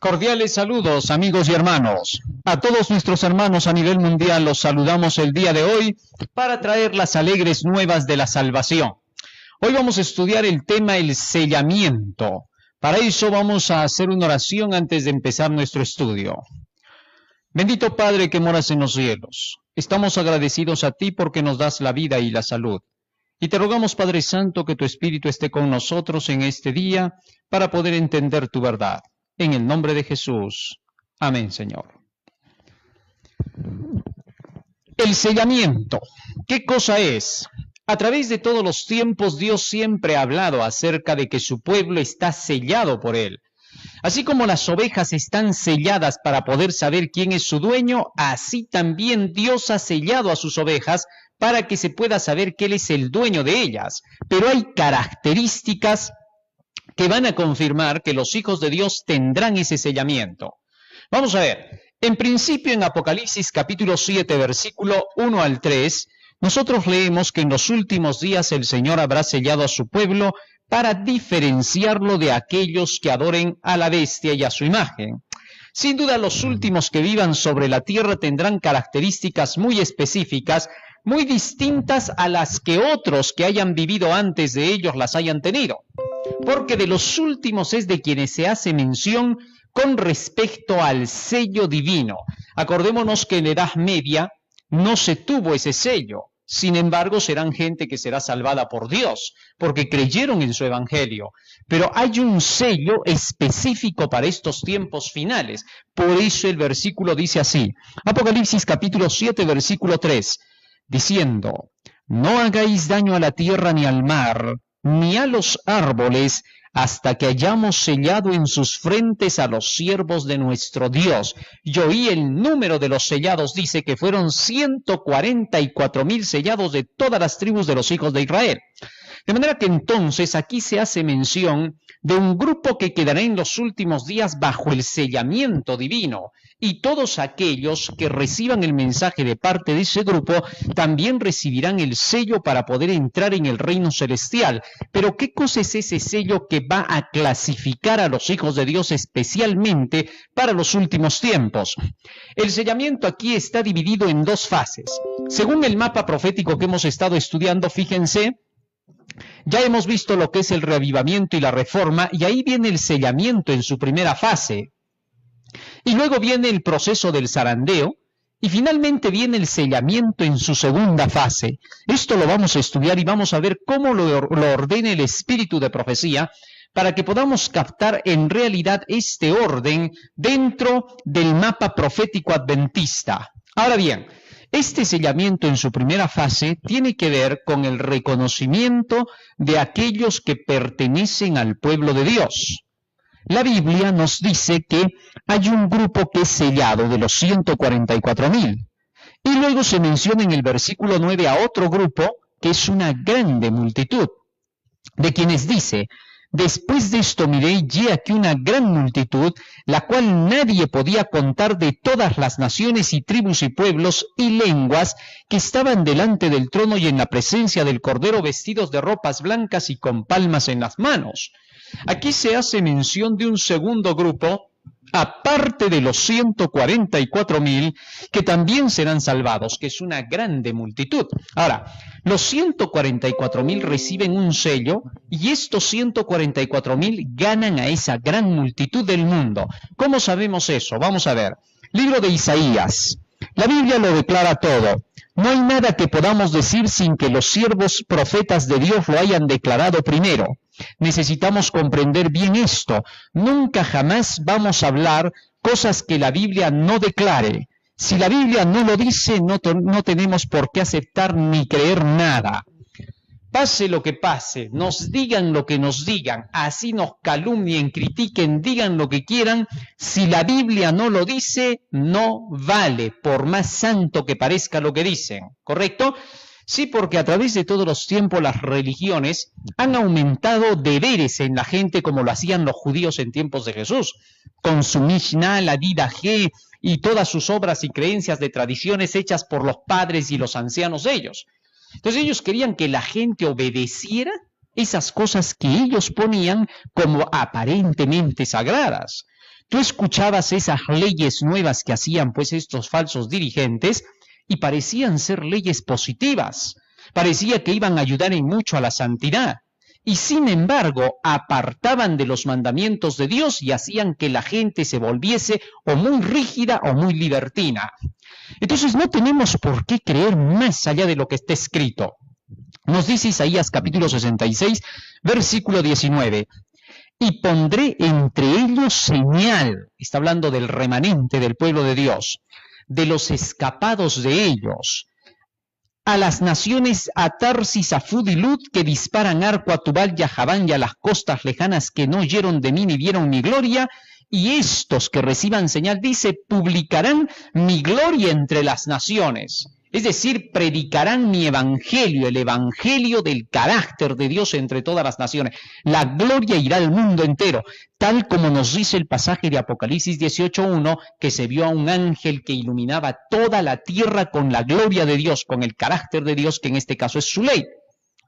Cordiales saludos, amigos y hermanos. A todos nuestros hermanos a nivel mundial los saludamos el día de hoy para traer las alegres nuevas de la salvación. Hoy vamos a estudiar el tema el sellamiento. Para eso vamos a hacer una oración antes de empezar nuestro estudio. Bendito Padre que moras en los cielos, estamos agradecidos a ti porque nos das la vida y la salud. Y te rogamos, Padre Santo, que tu Espíritu esté con nosotros en este día para poder entender tu verdad. En el nombre de Jesús. Amén, Señor. El sellamiento. ¿Qué cosa es? A través de todos los tiempos, Dios siempre ha hablado acerca de que su pueblo está sellado por Él. Así como las ovejas están selladas para poder saber quién es su dueño, así también Dios ha sellado a sus ovejas para que se pueda saber que Él es el dueño de ellas. Pero hay características que van a confirmar que los hijos de Dios tendrán ese sellamiento. Vamos a ver, en principio en Apocalipsis capítulo 7, versículo 1 al 3, nosotros leemos que en los últimos días el Señor habrá sellado a su pueblo para diferenciarlo de aquellos que adoren a la bestia y a su imagen. Sin duda los últimos que vivan sobre la tierra tendrán características muy específicas, muy distintas a las que otros que hayan vivido antes de ellos las hayan tenido. Porque de los últimos es de quienes se hace mención con respecto al sello divino. Acordémonos que en la Edad Media no se tuvo ese sello. Sin embargo, serán gente que será salvada por Dios, porque creyeron en su evangelio. Pero hay un sello específico para estos tiempos finales. Por eso el versículo dice así. Apocalipsis capítulo 7, versículo 3, diciendo: no hagáis daño a la tierra ni al mar, ni a los árboles, hasta que hayamos sellado en sus frentes a los siervos de nuestro Dios. Y oí el número de los sellados, dice que fueron 144,000 sellados de todas las tribus de los hijos de Israel. De manera que entonces aquí se hace mención de un grupo que quedará en los últimos días bajo el sellamiento divino. Y todos aquellos que reciban el mensaje de parte de ese grupo también recibirán el sello para poder entrar en el reino celestial. Pero ¿qué cosa es ese sello que va a clasificar a los hijos de Dios especialmente para los últimos tiempos? El sellamiento aquí está dividido en dos fases. Según el mapa profético que hemos estado estudiando, fíjense, ya hemos visto lo que es el reavivamiento y la reforma, y ahí viene el sellamiento en su primera fase. Y luego viene el proceso del zarandeo, y finalmente viene el sellamiento en su segunda fase. Esto lo vamos a estudiar y vamos a ver cómo lo ordena el espíritu de profecía, para que podamos captar en realidad este orden dentro del mapa profético adventista. Ahora bien, este sellamiento en su primera fase tiene que ver con el reconocimiento de aquellos que pertenecen al pueblo de Dios. La Biblia nos dice que hay un grupo que es sellado de los 144,000. Y luego se menciona en el versículo 9 a otro grupo que es una grande multitud, de quienes dice: después de esto miré y he aquí una gran multitud, la cual nadie podía contar, de todas las naciones y tribus y pueblos y lenguas, que estaban delante del trono y en la presencia del Cordero, vestidos de ropas blancas y con palmas en las manos. Aquí se hace mención de un segundo grupo, aparte de los 144,000, que también serán salvados, que es una grande multitud. Ahora, los 144,000 reciben un sello, y estos 144,000 ganan a esa gran multitud del mundo. ¿Cómo sabemos eso? Vamos a ver. Libro de Isaías. La Biblia lo declara todo. No hay nada que podamos decir sin que los siervos profetas de Dios lo hayan declarado primero. Necesitamos comprender bien esto. Nunca jamás vamos a hablar cosas que la Biblia no declare. Si la Biblia no lo dice, no tenemos por qué aceptar ni creer nada. Pase lo que pase, nos digan lo que nos digan, así nos calumnien, critiquen, digan lo que quieran, si la Biblia no lo dice, no vale, por más santo que parezca lo que dicen, ¿correcto? Sí, porque a través de todos los tiempos las religiones han aumentado deberes en la gente como lo hacían los judíos en tiempos de Jesús, con su Mishnah, la Didaje y todas sus obras y creencias de tradiciones hechas por los padres y los ancianos de ellos. Entonces ellos querían que la gente obedeciera esas cosas que ellos ponían como aparentemente sagradas. Tú escuchabas esas leyes nuevas que hacían pues estos falsos dirigentes y parecían ser leyes positivas. Parecía que iban a ayudar en mucho a la santidad. Y sin embargo, apartaban de los mandamientos de Dios y hacían que la gente se volviese o muy rígida o muy libertina. Entonces no tenemos por qué creer más allá de lo que está escrito. Nos dice Isaías capítulo 66, versículo 19. Y pondré entre ellos señal, está hablando del remanente del pueblo de Dios, de los escapados de ellos, a las naciones a Tarsis, a Fud y Lud, que disparan arco a Tubal y a Javán y a las costas lejanas que no oyeron de mí ni vieron mi gloria, y estos que reciban señal, dice, publicarán mi gloria entre las naciones. Es decir, predicarán mi evangelio, el evangelio del carácter de Dios entre todas las naciones. La gloria irá al mundo entero, tal como nos dice el pasaje de Apocalipsis 18:1, que se vio a un ángel que iluminaba toda la tierra con la gloria de Dios, con el carácter de Dios, que en este caso es su ley.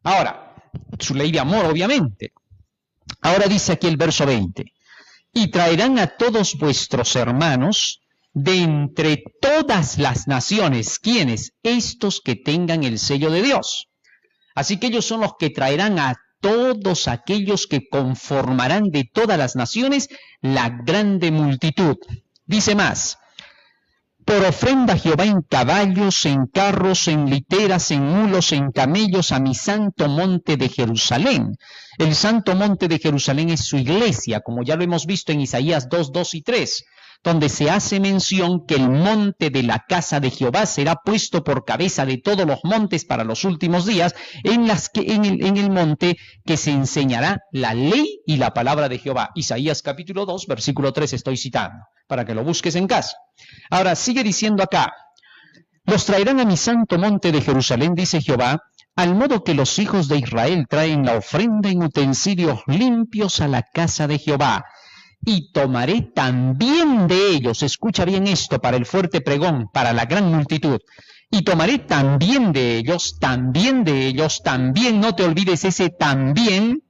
Ahora, su ley de amor, obviamente. Ahora dice aquí el verso 20, y traerán a todos vuestros hermanos de entre todas las naciones. ¿Quiénes? Estos que tengan el sello de Dios. Así que ellos son los que traerán a todos aquellos que conformarán de todas las naciones la grande multitud. Dice más, por ofrenda a Jehová en caballos, en carros, en literas, en mulos, en camellos, a mi santo monte de Jerusalén. El santo monte de Jerusalén es su iglesia, como ya lo hemos visto en Isaías 2, 2 y 3. Donde se hace mención que el monte de la casa de Jehová será puesto por cabeza de todos los montes para los últimos días, en el monte que se enseñará la ley y la palabra de Jehová. Isaías capítulo 2, versículo 3 estoy citando, para que lo busques en casa. Ahora, sigue diciendo acá, los traerán a mi santo monte de Jerusalén, dice Jehová, al modo que los hijos de Israel traen la ofrenda en utensilios limpios a la casa de Jehová. Y tomaré también de ellos, escucha bien esto, para el fuerte pregón, para la gran multitud, y tomaré también de ellos, también, no te olvides ese también,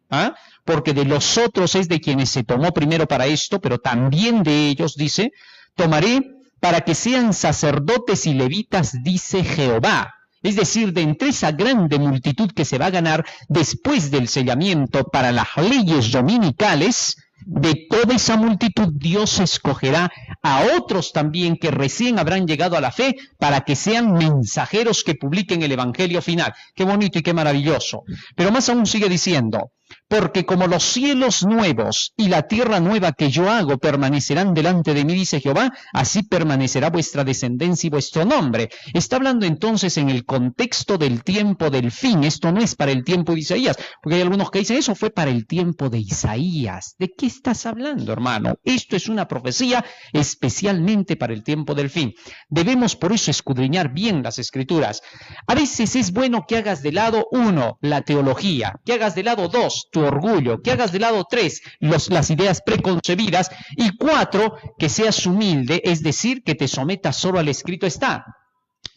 porque de los otros es de quienes se tomó primero para esto, pero también de ellos, dice, tomaré para que sean sacerdotes y levitas, dice Jehová. Es decir, de entre esa grande multitud que se va a ganar después del sellamiento para las leyes dominicales, de toda esa multitud Dios escogerá a otros también que recién habrán llegado a la fe para que sean mensajeros que publiquen el evangelio final. Qué bonito y qué maravilloso. Pero más aún sigue diciendo, porque como los cielos nuevos y la tierra nueva que yo hago permanecerán delante de mí, dice Jehová, así permanecerá vuestra descendencia y vuestro nombre. Está hablando entonces en el contexto del tiempo del fin. Esto no es para el tiempo de Isaías, porque hay algunos que dicen, eso fue para el tiempo de Isaías. ¿De qué estás hablando, hermano? Esto es una profecía especialmente para el tiempo del fin. Debemos por eso escudriñar bien las Escrituras. A veces es bueno que hagas de lado 1, la teología, que hagas de lado 2, tu orgullo, que hagas de lado 3, las ideas preconcebidas, y 4, que seas humilde, es decir, que te sometas solo al escrito está.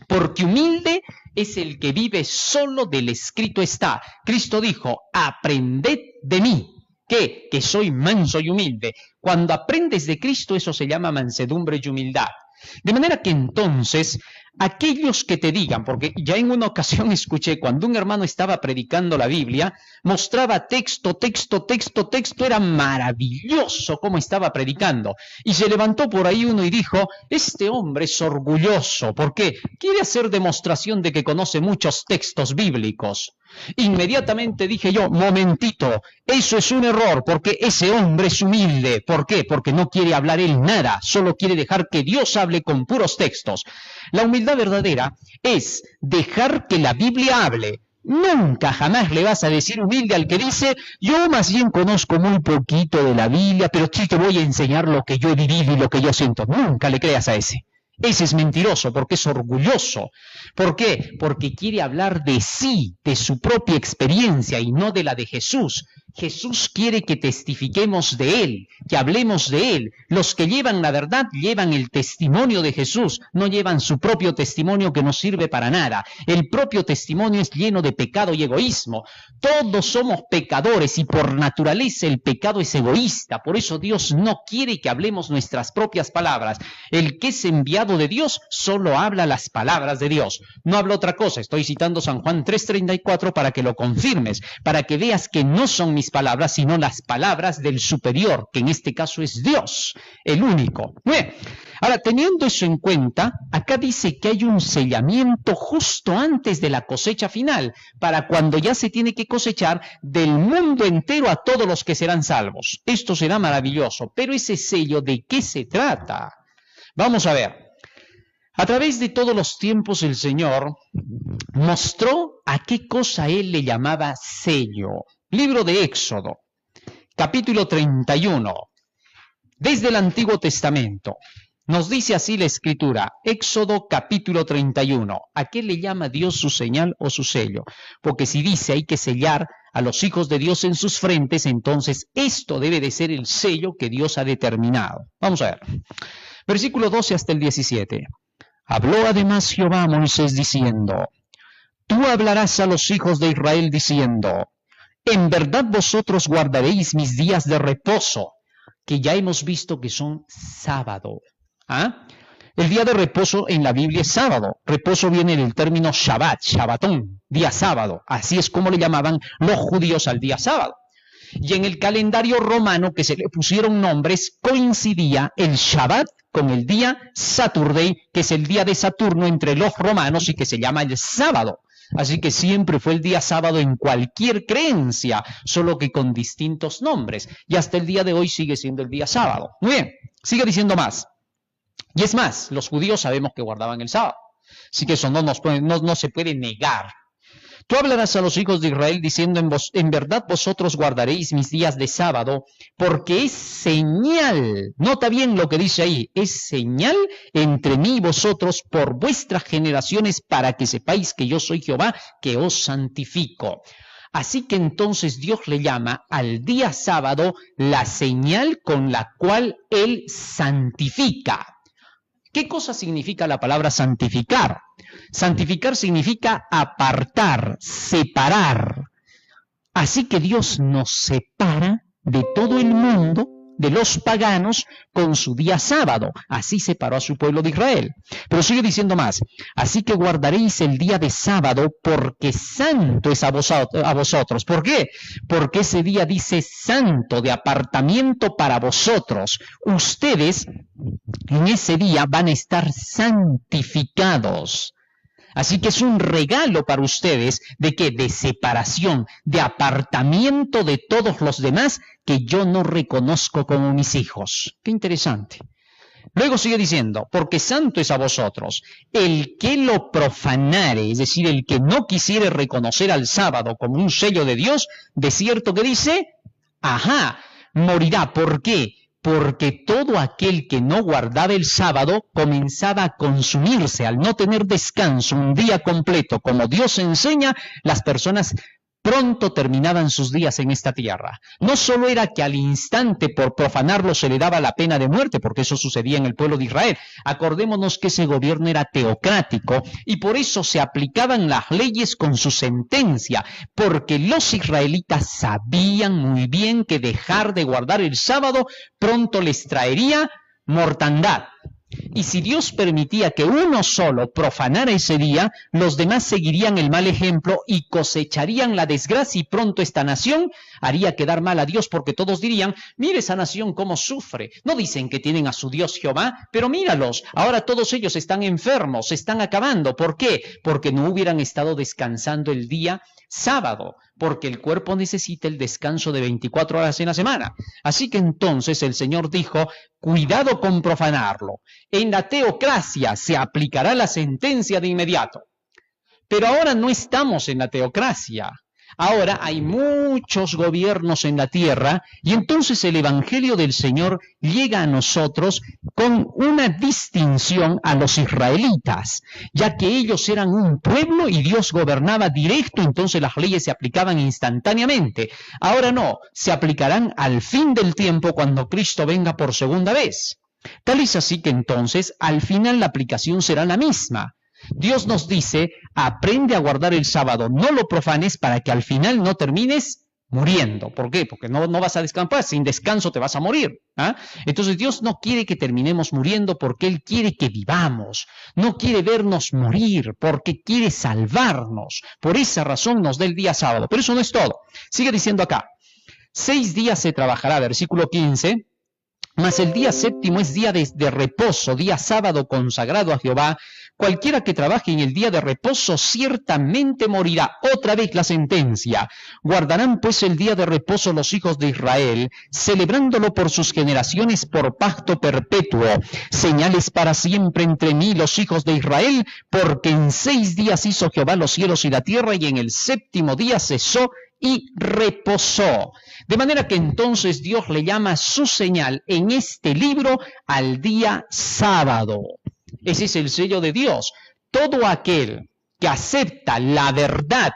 Porque humilde es el que vive solo del escrito está. Cristo dijo, aprended de mí. ¿Qué? Que soy manso y humilde. Cuando aprendes de Cristo, eso se llama mansedumbre y humildad. De manera que entonces, aquellos que te digan, porque ya en una ocasión escuché, cuando un hermano estaba predicando la Biblia, mostraba texto, era maravilloso cómo estaba predicando. Y se levantó por ahí uno y dijo, este hombre es orgulloso, ¿por qué? Quiere hacer demostración de que conoce muchos textos bíblicos. Inmediatamente dije yo, momentito, eso es un error, porque ese hombre es humilde. ¿Por qué? Porque no quiere hablar él nada, solo quiere dejar que Dios hable con puros textos. La humildad verdadera es dejar que la Biblia hable. Nunca jamás le vas a decir humilde al que dice, yo más bien conozco muy poquito de la Biblia, pero sí te voy a enseñar lo que yo he vivido y lo que yo siento. Nunca le creas a ese. Ese es mentiroso porque es orgulloso. ¿Por qué? Porque quiere hablar de sí, de su propia experiencia y no de la de Jesús. Jesús quiere que testifiquemos de Él, que hablemos de Él. Los que llevan la verdad llevan el testimonio de Jesús, no llevan su propio testimonio que no sirve para nada. El propio testimonio es lleno de pecado y egoísmo. Todos somos pecadores y por naturaleza el pecado es egoísta. Por eso Dios no quiere que hablemos nuestras propias palabras. El que es enviado de Dios solo habla las palabras de Dios. No habla otra cosa. Estoy citando San Juan 3:34 para que lo confirmes, para que veas que no son mis palabras, sino las palabras del superior, que en este caso es Dios, el único. Bien, ahora teniendo eso en cuenta, acá dice que hay un sellamiento justo antes de la cosecha final, para cuando ya se tiene que cosechar del mundo entero a todos los que serán salvos. Esto será maravilloso, pero ese sello, ¿de qué se trata? Vamos a ver. A través de todos los tiempos el Señor mostró a qué cosa Él le llamaba sello. Libro de Éxodo, capítulo 31, desde el Antiguo Testamento. Nos dice así la Escritura, Éxodo capítulo 31. ¿A qué le llama Dios su señal o su sello? Porque si dice hay que sellar a los hijos de Dios en sus frentes, entonces esto debe de ser el sello que Dios ha determinado. Vamos a ver. Versículo 12 hasta el 17. Habló además Jehová a Moisés diciendo, tú hablarás a los hijos de Israel diciendo, en verdad vosotros guardaréis mis días de reposo, que ya hemos visto que son sábado. ¿Ah? El día de reposo en la Biblia es sábado. Reposo viene del término Shabbat, Shabbatón, día sábado. Así es como le llamaban los judíos al día sábado. Y en el calendario romano que se le pusieron nombres, coincidía el Shabbat con el día Saturday, que es el día de Saturno entre los romanos y que se llama el sábado. Así que siempre fue el día sábado en cualquier creencia, solo que con distintos nombres. Y hasta el día de hoy sigue siendo el día sábado. Muy bien, sigue diciendo más. Y es más, los judíos sabemos que guardaban el sábado. Así que eso no se puede negar. Tú hablarás a los hijos de Israel diciendo, en verdad vosotros guardaréis mis días de sábado, porque es señal, nota bien lo que dice ahí, es señal entre mí y vosotros por vuestras generaciones para que sepáis que yo soy Jehová, que os santifico. Así que entonces Dios le llama al día sábado la señal con la cual Él santifica. ¿Qué cosa significa la palabra santificar? Santificar significa apartar, separar. Así que Dios nos separa de todo el mundo, de los paganos, con su día sábado. Así separó a su pueblo de Israel. Pero sigue diciendo más. Así que guardaréis el día de sábado porque santo es a vosotros. ¿Por qué? Porque ese día dice santo, de apartamiento para vosotros. Ustedes en ese día van a estar santificados. Así que es un regalo para ustedes de que de separación, de apartamiento de todos los demás que yo no reconozco como mis hijos. Qué interesante. Luego sigue diciendo, porque santo es a vosotros. El que lo profanare, es decir, el que no quisiere reconocer al sábado como un sello de Dios, de cierto que dice, morirá. ¿Por qué? Porque todo aquel que no guardaba el sábado comenzaba a consumirse. Al no tener descanso un día completo, como Dios enseña, las personas pronto terminaban sus días en esta tierra. No solo era que al instante por profanarlo se le daba la pena de muerte, porque eso sucedía en el pueblo de Israel. Acordémonos que ese gobierno era teocrático y por eso se aplicaban las leyes con su sentencia, porque los israelitas sabían muy bien que dejar de guardar el sábado pronto les traería mortandad. Y si Dios permitía que uno solo profanara ese día, los demás seguirían el mal ejemplo y cosecharían la desgracia y pronto esta nación haría quedar mal a Dios porque todos dirían, mire esa nación cómo sufre. No dicen que tienen a su Dios Jehová, pero míralos, ahora todos ellos están enfermos, se están acabando. ¿Por qué? Porque no hubieran estado descansando el día sábado, porque el cuerpo necesita el descanso de 24 horas en la semana. Así que entonces el Señor dijo, cuidado con profanarlo. En la teocracia se aplicará la sentencia de inmediato. Pero ahora no estamos en la teocracia. Ahora hay muchos gobiernos en la tierra y entonces el Evangelio del Señor llega a nosotros con una distinción a los israelitas, ya que ellos eran un pueblo y Dios gobernaba directo, entonces las leyes se aplicaban instantáneamente. Ahora no, se aplicarán al fin del tiempo cuando Cristo venga por segunda vez. Tal es así que entonces al final la aplicación será la misma. Dios nos dice, aprende a guardar el sábado, no lo profanes para que al final no termines muriendo. ¿Por qué? Porque no vas a descansar, sin descanso te vas a morir. ¿Ah? Entonces Dios no quiere que terminemos muriendo porque Él quiere que vivamos. No quiere vernos morir porque quiere salvarnos. Por esa razón nos da el día sábado. Pero eso no es todo. Sigue diciendo acá, 6 días se trabajará, versículo 15. Mas el día séptimo es día de reposo, día sábado consagrado a Jehová. Cualquiera que trabaje en el día de reposo ciertamente morirá. Otra vez la sentencia. Guardarán pues el día de reposo los hijos de Israel, celebrándolo por sus generaciones por pacto perpetuo. Señales para siempre entre mí los hijos de Israel, porque en 6 días hizo Jehová los cielos y la tierra, y en el séptimo día cesó y reposó. De manera que entonces Dios le llama su señal en este libro al día sábado. Ese es el sello de Dios. Todo aquel que acepta la verdad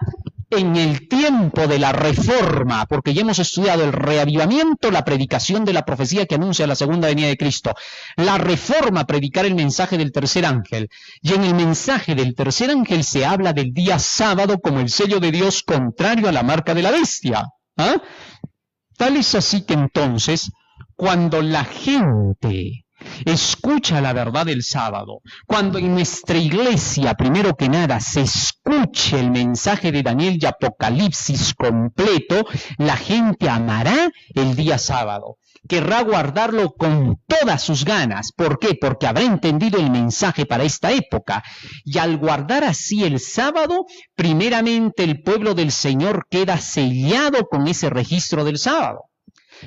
en el tiempo de la reforma, porque ya hemos estudiado el reavivamiento, la predicación de la profecía que anuncia la segunda venida de Cristo, la reforma, predicar el mensaje del tercer ángel, y en el mensaje del tercer ángel se habla del día sábado como el sello de Dios contrario a la marca de la bestia. ¿Ah? Tal es así que entonces, cuando la gente escucha la verdad del sábado, cuando en nuestra iglesia, primero que nada, se escuche el mensaje de Daniel y Apocalipsis completo, la gente amará el día sábado, querrá guardarlo con todas sus ganas. ¿Por qué? Porque habrá entendido el mensaje para esta época. Y al guardar así el sábado, primeramente el pueblo del Señor queda sellado con ese registro del sábado.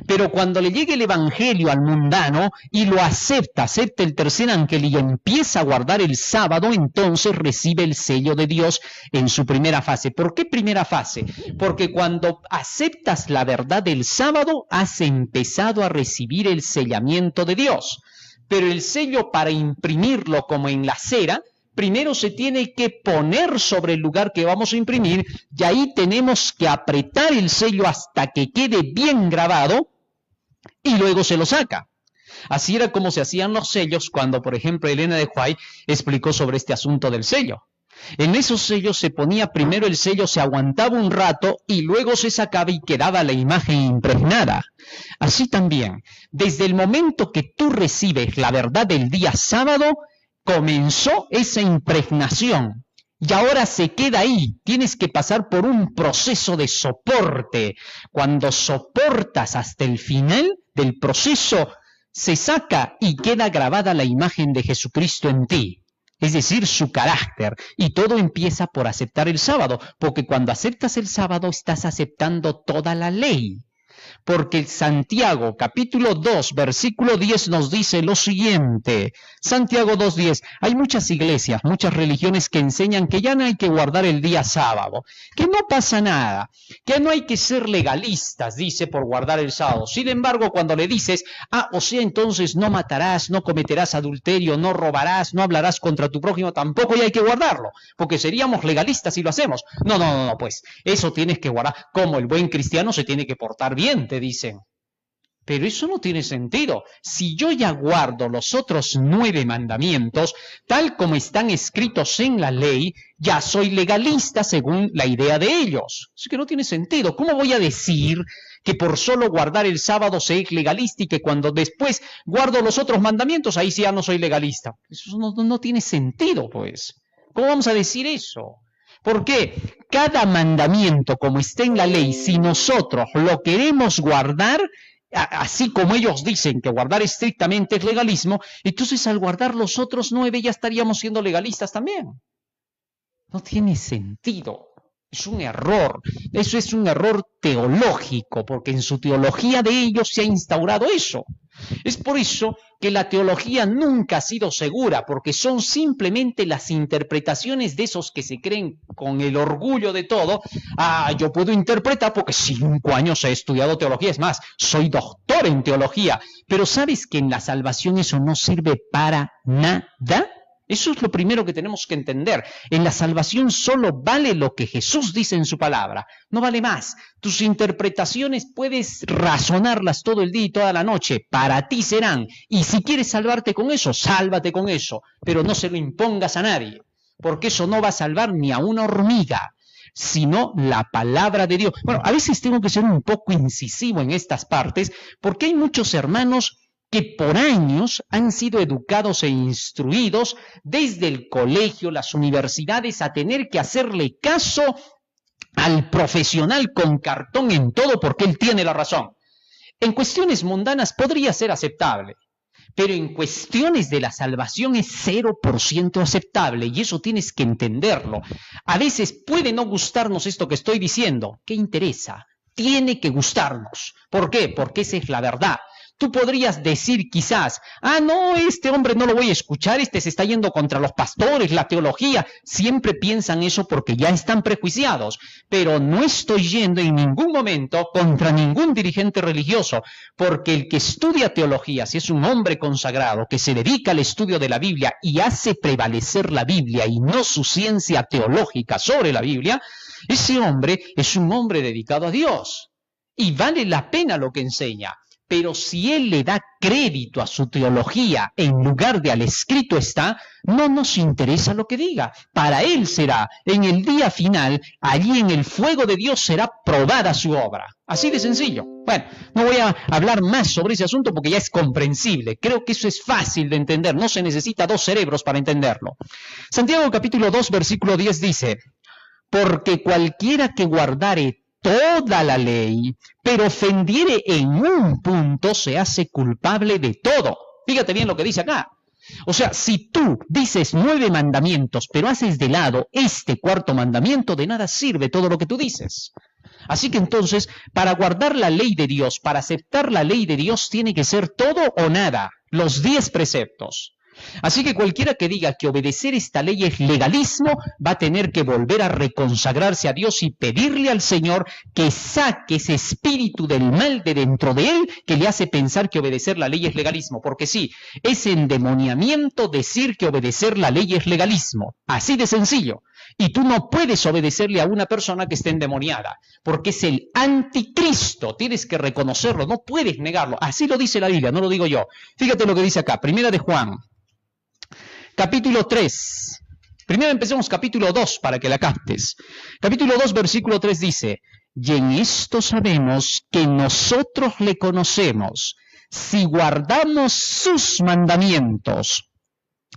Pero cuando le llegue el evangelio al mundano y lo acepta el tercer ángel y empieza a guardar el sábado, entonces recibe el sello de Dios en su primera fase. ¿Por qué primera fase? Porque cuando aceptas la verdad del sábado, has empezado a recibir el sellamiento de Dios. Pero el sello, para imprimirlo como en la cera, primero se tiene que poner sobre el lugar que vamos a imprimir, y ahí tenemos que apretar el sello hasta que quede bien grabado y luego se lo saca. Así era como se hacían los sellos cuando, por ejemplo, Elena de White explicó sobre este asunto del sello. En esos sellos se ponía primero el sello, se aguantaba un rato y luego se sacaba y quedaba la imagen impregnada. Así también, desde el momento que tú recibes la verdad del día sábado, comenzó esa impregnación y ahora se queda ahí. Tienes que pasar por un proceso de soporte. Cuando soportas hasta el final del proceso, se saca y queda grabada la imagen de Jesucristo en ti, es decir, su carácter. Y todo empieza por aceptar el sábado, porque cuando aceptas el sábado estás aceptando toda la ley. Porque Santiago, capítulo 2, versículo 10 nos dice lo siguiente. Santiago 2:10. Hay muchas iglesias, muchas religiones que enseñan que ya no hay que guardar el día sábado, que no pasa nada, que no hay que ser legalistas, dice, por guardar el sábado. Sin embargo, cuando le dices, o sea, entonces no matarás, no cometerás adulterio, no robarás, no hablarás contra tu prójimo, tampoco ya hay que guardarlo, porque seríamos legalistas si lo hacemos. No, pues, eso tienes que guardar. Como el buen cristiano se tiene que portar bien, te dicen. Pero eso no tiene sentido. Si yo ya guardo los otros 9 mandamientos, tal como están escritos en la ley, ya soy legalista según la idea de ellos. Es que no tiene sentido. ¿Cómo voy a decir que por solo guardar el sábado soy legalista y que cuando después guardo los otros mandamientos, ahí sí ya no soy legalista? Eso no tiene sentido, pues. ¿Cómo vamos a decir eso? Porque cada mandamiento, como está en la ley, si nosotros lo queremos guardar, así como ellos dicen que guardar estrictamente es legalismo, entonces al guardar los otros 9 ya estaríamos siendo legalistas también. No tiene sentido. Es un error. Eso es un error teológico, porque en su teología de ellos se ha instaurado eso. Es por eso que la teología nunca ha sido segura, porque son simplemente las interpretaciones de esos que se creen con el orgullo de todo. Yo puedo interpretar porque 5 años he estudiado teología, es más, soy doctor en teología, pero ¿sabes que en la salvación eso no sirve para nada? Eso es lo primero que tenemos que entender. En la salvación solo vale lo que Jesús dice en su palabra, no vale más. Tus interpretaciones puedes razonarlas todo el día y toda la noche, para ti serán. Y si quieres salvarte con eso, sálvate con eso, pero no se lo impongas a nadie, porque eso no va a salvar ni a una hormiga, sino la palabra de Dios. Bueno, a veces tengo que ser un poco incisivo en estas partes, porque hay muchos hermanos que por años han sido educados e instruidos desde el colegio, las universidades, a tener que hacerle caso al profesional con cartón en todo porque él tiene la razón. En cuestiones mundanas podría ser aceptable, pero en cuestiones de la salvación es 0% aceptable, y eso tienes que entenderlo. A veces puede no gustarnos esto que estoy diciendo. ¿Qué interesa? Tiene que gustarnos. ¿Por qué? Porque esa es la verdad. Tú podrías decir quizás, no, este hombre no lo voy a escuchar, este se está yendo contra los pastores, la teología. Siempre piensan eso porque ya están prejuiciados. Pero no estoy yendo en ningún momento contra ningún dirigente religioso, porque el que estudia teología, si es un hombre consagrado que se dedica al estudio de la Biblia y hace prevalecer la Biblia y no su ciencia teológica sobre la Biblia, ese hombre es un hombre dedicado a Dios y vale la pena lo que enseña. Pero si él le da crédito a su teología en lugar de al escrito está, no nos interesa lo que diga. Para él será, en el día final, allí en el fuego de Dios será probada su obra. Así de sencillo. Bueno, no voy a hablar más sobre ese asunto porque ya es comprensible. Creo que eso es fácil de entender. No se necesita 2 cerebros para entenderlo. Santiago capítulo 2, versículo 10 dice: porque cualquiera que guardare toda la ley, pero ofendiere en un punto, se hace culpable de todo. Fíjate bien lo que dice acá. O sea, si tú dices 9 mandamientos, pero haces de lado este 4º mandamiento, de nada sirve todo lo que tú dices. Así que entonces, para guardar la ley de Dios, para aceptar la ley de Dios, tiene que ser todo o nada, los 10 preceptos. Así que cualquiera que diga que obedecer esta ley es legalismo, va a tener que volver a reconsagrarse a Dios y pedirle al Señor que saque ese espíritu del mal de dentro de él que le hace pensar que obedecer la ley es legalismo. Porque sí, es endemoniamiento decir que obedecer la ley es legalismo. Así de sencillo. Y tú no puedes obedecerle a una persona que esté endemoniada, porque es el anticristo. Tienes que reconocerlo, no puedes negarlo. Así lo dice la Biblia, no lo digo yo. Fíjate lo que dice acá, 1 de Juan. Capítulo 3. Primero empecemos capítulo 2 para que la captes. Capítulo 2, versículo 3 dice: y en esto sabemos que nosotros le conocemos, si guardamos sus mandamientos.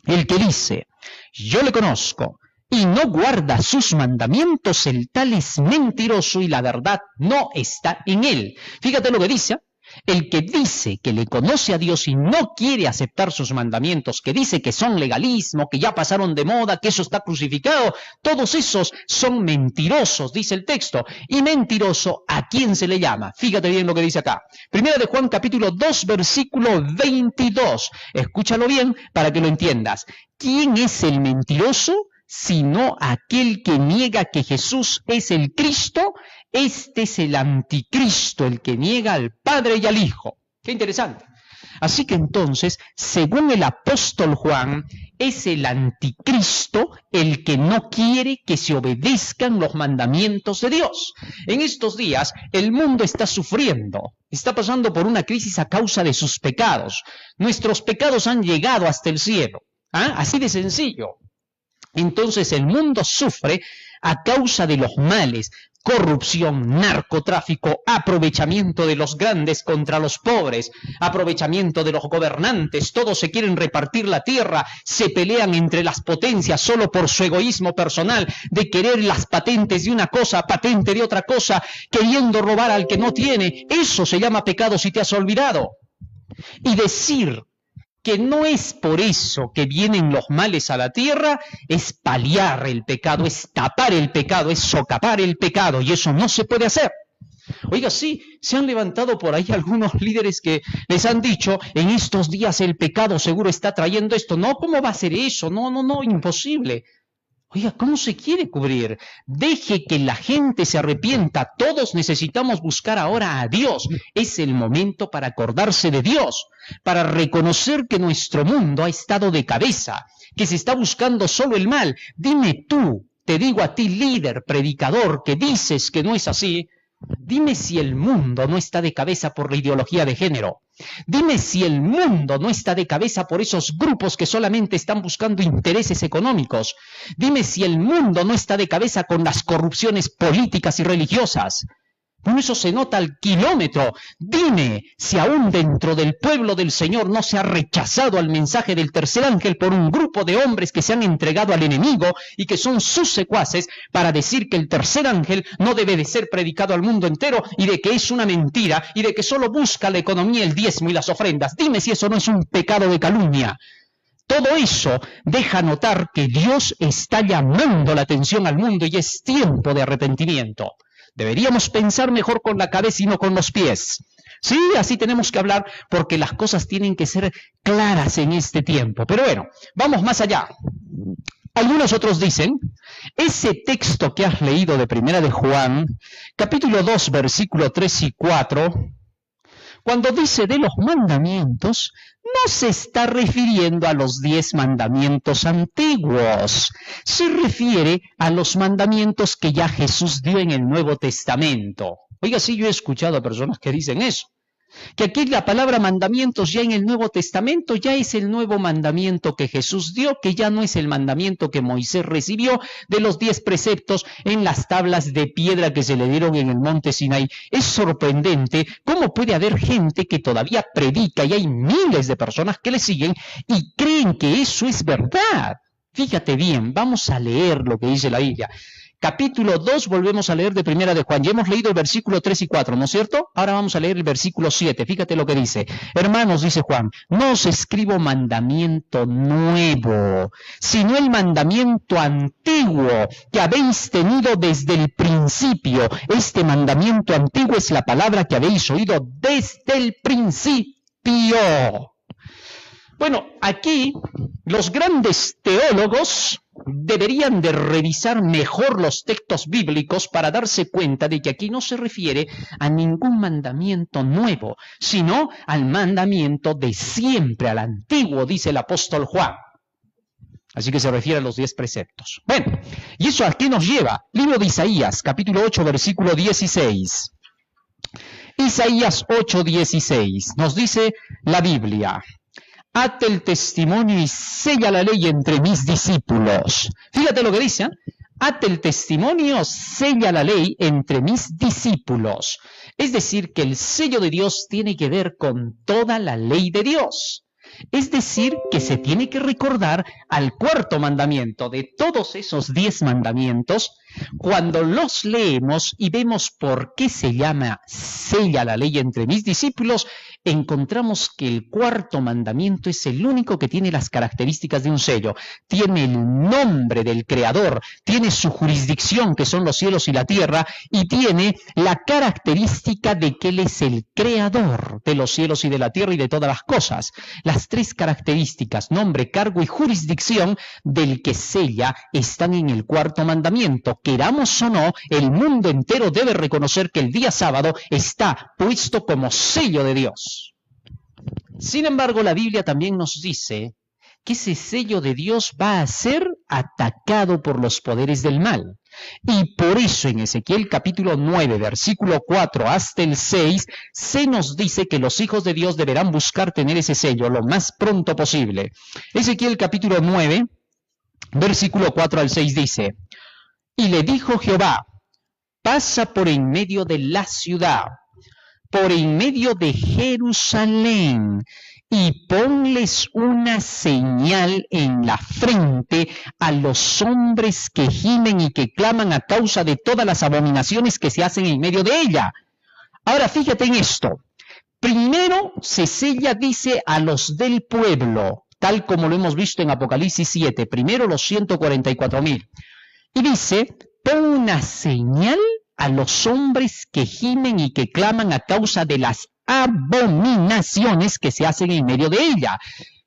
El que dice, yo le conozco, y no guarda sus mandamientos, el tal es mentiroso y la verdad no está en él. Fíjate lo que dice. El que dice que le conoce a Dios y no quiere aceptar sus mandamientos, que dice que son legalismo, que ya pasaron de moda, que eso está crucificado, todos esos son mentirosos, dice el texto. Y mentiroso, ¿a quién se le llama? Fíjate bien lo que dice acá. 1 de Juan capítulo 2, versículo 22. Escúchalo bien para que lo entiendas. ¿Quién es el mentiroso? Sino aquel que niega que Jesús es el Cristo. Este es el anticristo, el que niega al Padre y al Hijo. Qué interesante. Así que entonces, según el apóstol Juan, es el anticristo el que no quiere que se obedezcan los mandamientos de Dios. En estos días, el mundo está sufriendo, está pasando por una crisis a causa de sus pecados. Nuestros pecados han llegado hasta el cielo. Así de sencillo. Entonces el mundo sufre a causa de los males, corrupción, narcotráfico, aprovechamiento de los grandes contra los pobres, aprovechamiento de los gobernantes, todos se quieren repartir la tierra, se pelean entre las potencias solo por su egoísmo personal, de querer las patentes de una cosa, patente de otra cosa, queriendo robar al que no tiene. Eso se llama pecado si te has olvidado. Y decir que no es por eso que vienen los males a la tierra, es paliar el pecado, es tapar el pecado, es socapar el pecado, y eso no se puede hacer. Oiga, sí, se han levantado por ahí algunos líderes que les han dicho, en estos días el pecado seguro está trayendo esto. No, ¿cómo va a ser eso? No, imposible. Oiga, ¿cómo se quiere cubrir? Deje que la gente se arrepienta. Todos necesitamos buscar ahora a Dios. Es el momento para acordarse de Dios, para reconocer que nuestro mundo ha estado de cabeza, que se está buscando solo el mal. Dime tú, te digo a ti, líder, predicador, que dices que no es así. Dime si el mundo no está de cabeza por la ideología de género. Dime si el mundo no está de cabeza por esos grupos que solamente están buscando intereses económicos. Dime si el mundo no está de cabeza con las corrupciones políticas y religiosas. Bueno, eso se nota al kilómetro. Dime si aún dentro del pueblo del Señor no se ha rechazado al mensaje del tercer ángel por un grupo de hombres que se han entregado al enemigo y que son sus secuaces para decir que el tercer ángel no debe de ser predicado al mundo entero y de que es una mentira y de que solo busca la economía, el diezmo y las ofrendas. Dime si eso no es un pecado de calumnia. Todo eso deja notar que Dios está llamando la atención al mundo y es tiempo de arrepentimiento. Deberíamos pensar mejor con la cabeza y no con los pies. Sí, así tenemos que hablar porque las cosas tienen que ser claras en este tiempo. Pero bueno, vamos más allá. Algunos otros dicen, ese texto que has leído de Primera de Juan, capítulo 2, versículo 3 y 4, cuando dice de los mandamientos, no se está refiriendo a los 10 mandamientos antiguos. Se refiere a los mandamientos que ya Jesús dio en el Nuevo Testamento. Oiga, sí, yo he escuchado a personas que dicen eso. Que aquí la palabra mandamientos ya en el Nuevo Testamento ya es el nuevo mandamiento que Jesús dio, que ya no es el mandamiento que Moisés recibió de los 10 preceptos en las tablas de piedra que se le dieron en el monte Sinaí. Es sorprendente cómo puede haber gente que todavía predica y hay miles de personas que le siguen y creen que eso es verdad. Fíjate bien, vamos a leer lo que dice la Biblia. Capítulo 2, volvemos a leer de Primera de Juan. Ya hemos leído el versículo 3 y 4, ¿no es cierto? Ahora vamos a leer el versículo 7. Fíjate lo que dice. Hermanos, dice Juan, no os escribo mandamiento nuevo, sino el mandamiento antiguo que habéis tenido desde el principio. Este mandamiento antiguo es la palabra que habéis oído desde el principio. Bueno, aquí los grandes teólogos deberían de revisar mejor los textos bíblicos para darse cuenta de que aquí no se refiere a ningún mandamiento nuevo, sino al mandamiento de siempre, al antiguo, dice el apóstol Juan. Así que se refiere a los 10 preceptos. Bueno, ¿y eso a qué nos lleva? Libro de Isaías, capítulo 8, versículo 16. Isaías 8, 16. Nos dice la Biblia: ate el testimonio y sella la ley entre mis discípulos. Fíjate lo que dice, ¿eh? Ate el testimonio, sella la ley entre mis discípulos. Es decir, que el sello de Dios tiene que ver con toda la ley de Dios. Es decir, que se tiene que recordar al cuarto mandamiento de todos esos 10 mandamientos. Cuando los leemos y vemos por qué se llama sella la ley entre mis discípulos, encontramos que el cuarto mandamiento es el único que tiene las características de un sello. Tiene el nombre del Creador, tiene su jurisdicción, que son los cielos y la tierra, y tiene la característica de que Él es el Creador de los cielos y de la tierra y de todas las cosas. Las 3 características, nombre, cargo y jurisdicción del que sella, están en el cuarto mandamiento. Queramos o no, el mundo entero debe reconocer que el día sábado está puesto como sello de Dios. Sin embargo, la Biblia también nos dice que ese sello de Dios va a ser atacado por los poderes del mal. Y por eso en Ezequiel capítulo 9, versículo 4 hasta el 6, se nos dice que los hijos de Dios deberán buscar tener ese sello lo más pronto posible. Ezequiel capítulo 9, versículo 4 al 6 dice: y le dijo Jehová, pasa por en medio de la ciudad, por en medio de Jerusalén, y ponles una señal en la frente a los hombres que gimen y que claman a causa de todas las abominaciones que se hacen en medio de ella. Ahora fíjate en esto. Primero se sella, dice, a los del pueblo, tal como lo hemos visto en Apocalipsis 7. Primero los 144,000. Y dice, pon una señal a los hombres que gimen y que claman a causa de las abominaciones que se hacen en medio de ella.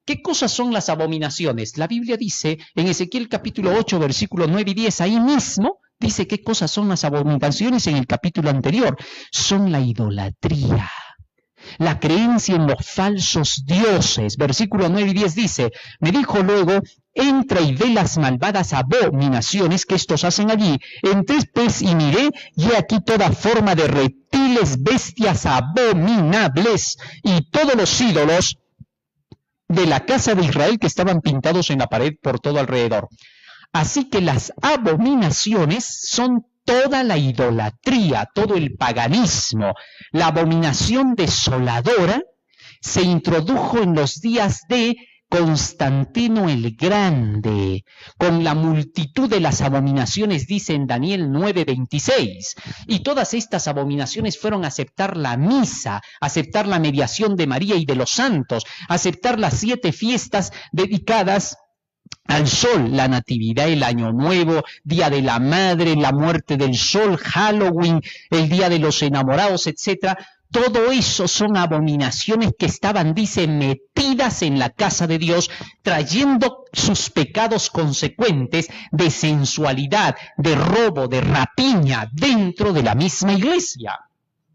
¿Qué cosas son las abominaciones? La Biblia dice en Ezequiel capítulo 8, versículo 9 y 10, ahí mismo dice qué cosas son las abominaciones en el capítulo anterior. Son la idolatría, la creencia en los falsos dioses. Versículo 9 y 10 dice, me dijo luego, entra y ve las malvadas abominaciones que estos hacen allí. Entré pues y miré, y he aquí toda forma de reptiles, bestias abominables, y todos los ídolos de la casa de Israel que estaban pintados en la pared por todo alrededor. Así que las abominaciones son toda la idolatría, todo el paganismo. La abominación desoladora se introdujo en los días de Constantino el Grande, con la multitud de las abominaciones, dice en Daniel 9:26. Y todas estas abominaciones fueron aceptar la misa, aceptar la mediación de María y de los santos, aceptar las 7 fiestas dedicadas al sol, la natividad, el año nuevo, día de la madre, la muerte del sol, Halloween, el día de los enamorados, etc. Todo eso son abominaciones que estaban, dice, metidas en la casa de Dios, trayendo sus pecados consecuentes de sensualidad, de robo, de rapiña dentro de la misma iglesia.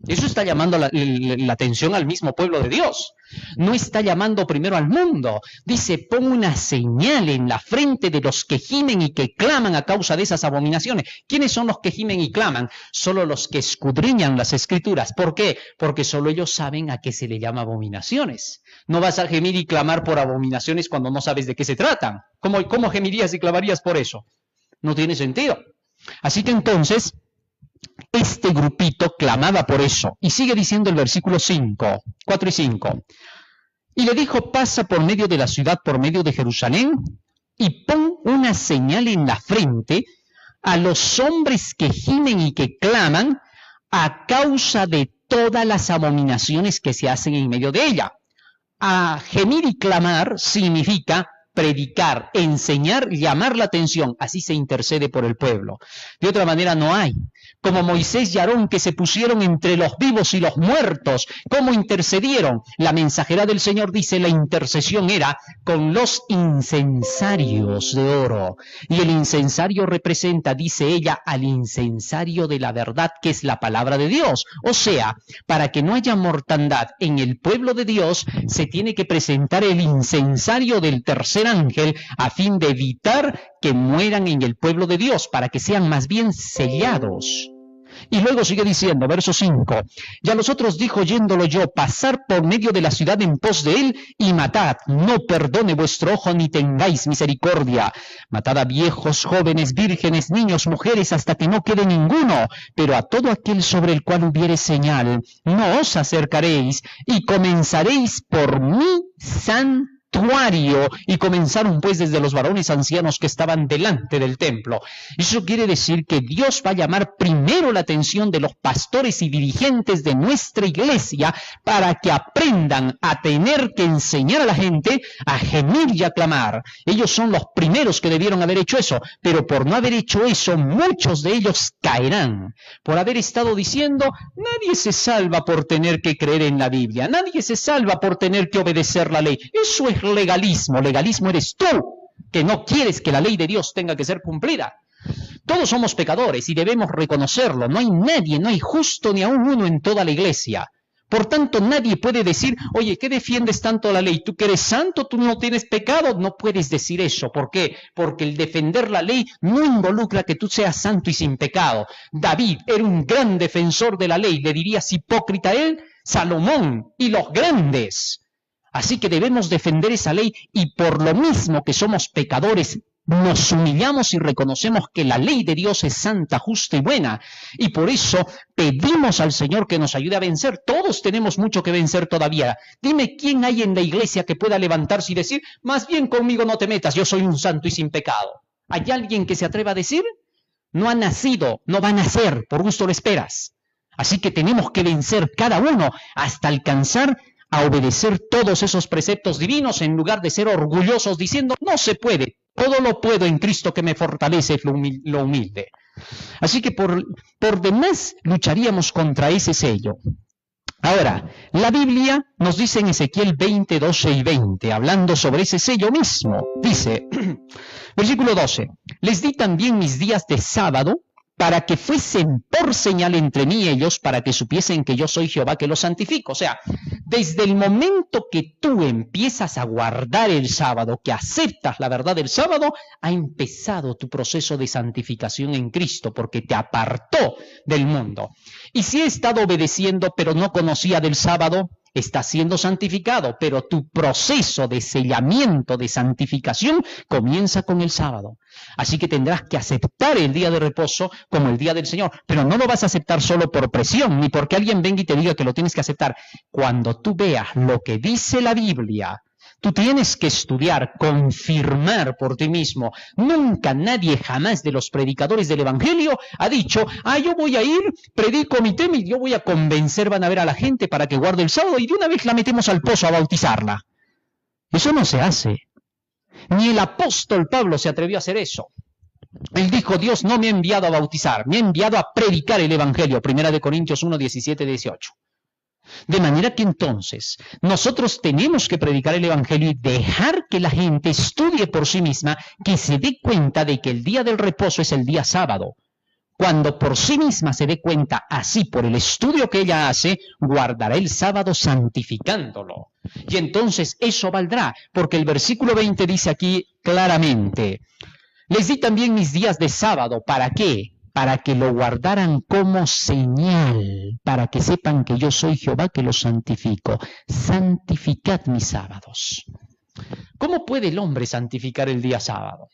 Eso está llamando la atención al mismo pueblo de Dios. No está llamando primero al mundo. Dice, pon una señal en la frente de los que gimen y que claman a causa de esas abominaciones. ¿Quiénes son los que gimen y claman? Solo los que escudriñan las Escrituras. ¿Por qué? Porque solo ellos saben a qué se le llama abominaciones. No vas a gemir y clamar por abominaciones cuando no sabes de qué se tratan. ¿Cómo gemirías y clamarías por eso? No tiene sentido. Así que entonces, este grupito clamaba por eso. Y sigue diciendo el versículo 4 y 5. Y le dijo, pasa por medio de la ciudad, por medio de Jerusalén, y pon una señal en la frente a los hombres que gimen y que claman a causa de todas las abominaciones que se hacen en medio de ella. A gemir y clamar significa predicar, enseñar, llamar la atención. Así se intercede por el pueblo. De otra manera no hay. Como Moisés y Aarón, que se pusieron entre los vivos y los muertos. ¿Cómo intercedieron? La mensajera del Señor dice, la intercesión era con los incensarios de oro. Y el incensario representa, dice ella, al incensario de la verdad, que es la palabra de Dios. O sea, para que no haya mortandad en el pueblo de Dios, se tiene que presentar el incensario del tercer ángel a fin de evitar que mueran en el pueblo de Dios, para que sean más bien sellados. Y luego sigue diciendo, verso 5, y a los otros dijo, yéndolo yo, pasar por medio de la ciudad en pos de él, y matad, no perdone vuestro ojo, ni tengáis misericordia. Matad a viejos, jóvenes, vírgenes, niños, mujeres, hasta que no quede ninguno, pero a todo aquel sobre el cual hubiere señal, no os acercaréis, y comenzaréis por mi santuario. Y comenzaron pues desde los varones ancianos que estaban delante del templo. Eso quiere decir que Dios va a llamar primero la atención de los pastores y dirigentes de nuestra iglesia para que aprendan a tener que enseñar a la gente a gemir y a clamar. Ellos son los primeros que debieron haber hecho eso, pero por no haber hecho eso, muchos de ellos caerán. Por haber estado diciendo, nadie se salva por tener que creer en la Biblia, nadie se salva por tener que obedecer la ley. Eso es legalismo. Legalismo eres tú, que no quieres que la ley de Dios tenga que ser cumplida. Todos somos pecadores y debemos reconocerlo. No hay nadie, no hay justo ni aún uno en toda la iglesia. Por tanto, nadie puede decir, oye, ¿qué defiendes tanto la ley? ¿Tú que eres santo, tú no tienes pecado? No puedes decir eso. ¿Por qué? Porque el defender la ley no involucra que tú seas santo y sin pecado. David era un gran defensor de la ley. ¿Le dirías hipócrita a él? Salomón y los grandes. Así que debemos defender esa ley y por lo mismo que somos pecadores, nos humillamos y reconocemos que la ley de Dios es santa, justa y buena. Y por eso pedimos al Señor que nos ayude a vencer. Todos tenemos mucho que vencer todavía. Dime quién hay en la iglesia que pueda levantarse y decir, más bien conmigo no te metas, yo soy un santo y sin pecado. ¿Hay alguien que se atreva a decir? No ha nacido, no va a nacer, por gusto lo esperas. Así que tenemos que vencer cada uno hasta alcanzar a obedecer todos esos preceptos divinos en lugar de ser orgullosos diciendo, no se puede, todo lo puedo en Cristo que me fortalece lo humilde. Así que por demás lucharíamos contra ese sello. Ahora, la Biblia nos dice en Ezequiel 20, 12 y 20, hablando sobre ese sello mismo, dice, versículo 12, les di también mis días de sábado para que fuesen por señal entre mí y ellos, para que supiesen que yo soy Jehová que los santifico. O sea, desde el momento que tú empiezas a guardar el sábado, que aceptas la verdad del sábado, ha empezado tu proceso de santificación en Cristo, porque te apartó del mundo. Y si he estado obedeciendo, pero no conocía del sábado, está siendo santificado, pero tu proceso de sellamiento, de santificación, comienza con el sábado. Así que tendrás que aceptar el día de reposo como el día del Señor, pero no lo vas a aceptar solo por presión, ni porque alguien venga y te diga que lo tienes que aceptar. Cuando tú veas lo que dice la Biblia, tú tienes que estudiar, confirmar por ti mismo. Nunca nadie jamás de los predicadores del Evangelio ha dicho, yo voy a ir, predico mi tema y yo voy a convencer, van a ver a la gente para que guarde el sábado y de una vez la metemos al pozo a bautizarla. Eso no se hace. Ni el apóstol Pablo se atrevió a hacer eso. Él dijo, Dios no me ha enviado a bautizar, me ha enviado a predicar el Evangelio. 1 Corintios 1, 17, 18. De manera que entonces nosotros tenemos que predicar el Evangelio y dejar que la gente estudie por sí misma, que se dé cuenta de que el día del reposo es el día sábado. Cuando por sí misma se dé cuenta, así por el estudio que ella hace, guardará el sábado santificándolo. Y entonces eso valdrá, porque el versículo 20 dice aquí claramente, les di también mis días de sábado, ¿para qué? Para que lo guardaran como señal, para que sepan que yo soy Jehová que los santifico. Santificad mis sábados. ¿Cómo puede el hombre santificar el día sábado?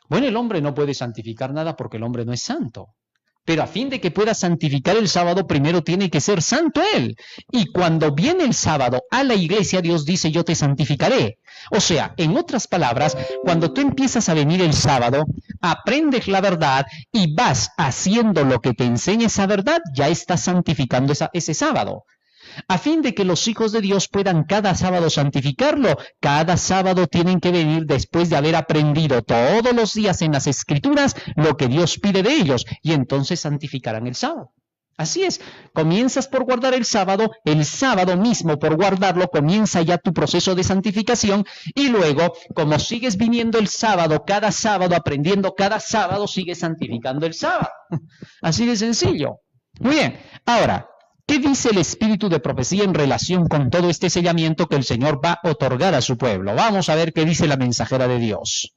Bueno, el hombre no puede santificar nada porque el hombre no es santo. Pero a fin de que pueda santificar el sábado, primero tiene que ser santo él. Y cuando viene el sábado a la iglesia, Dios dice, yo te santificaré. O sea, en otras palabras, cuando tú empiezas a venir el sábado, aprendes la verdad y vas haciendo lo que te enseña esa verdad, ya estás santificando ese sábado. A fin de que los hijos de Dios puedan cada sábado santificarlo, cada sábado tienen que venir después de haber aprendido todos los días en las Escrituras lo que Dios pide de ellos, y entonces santificarán el sábado. Así es, comienzas por guardar el sábado mismo por guardarlo, comienza ya tu proceso de santificación, y luego, como sigues viniendo el sábado, cada sábado, aprendiendo cada sábado, sigues santificando el sábado. Así de sencillo. Muy bien, ahora, ¿qué dice el espíritu de profecía en relación con todo este sellamiento que el Señor va a otorgar a su pueblo? Vamos a ver qué dice la mensajera de Dios.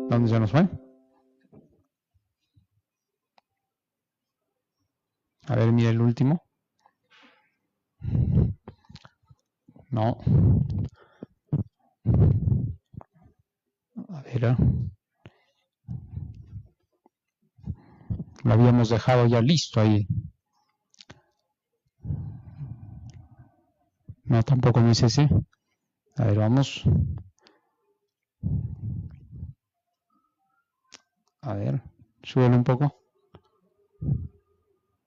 ¿Dónde se nos fue? A ver, mire el último. No. A ver. Lo habíamos dejado ya listo ahí. No, tampoco no es ese. A ver, vamos. A ver, súbelo un poco.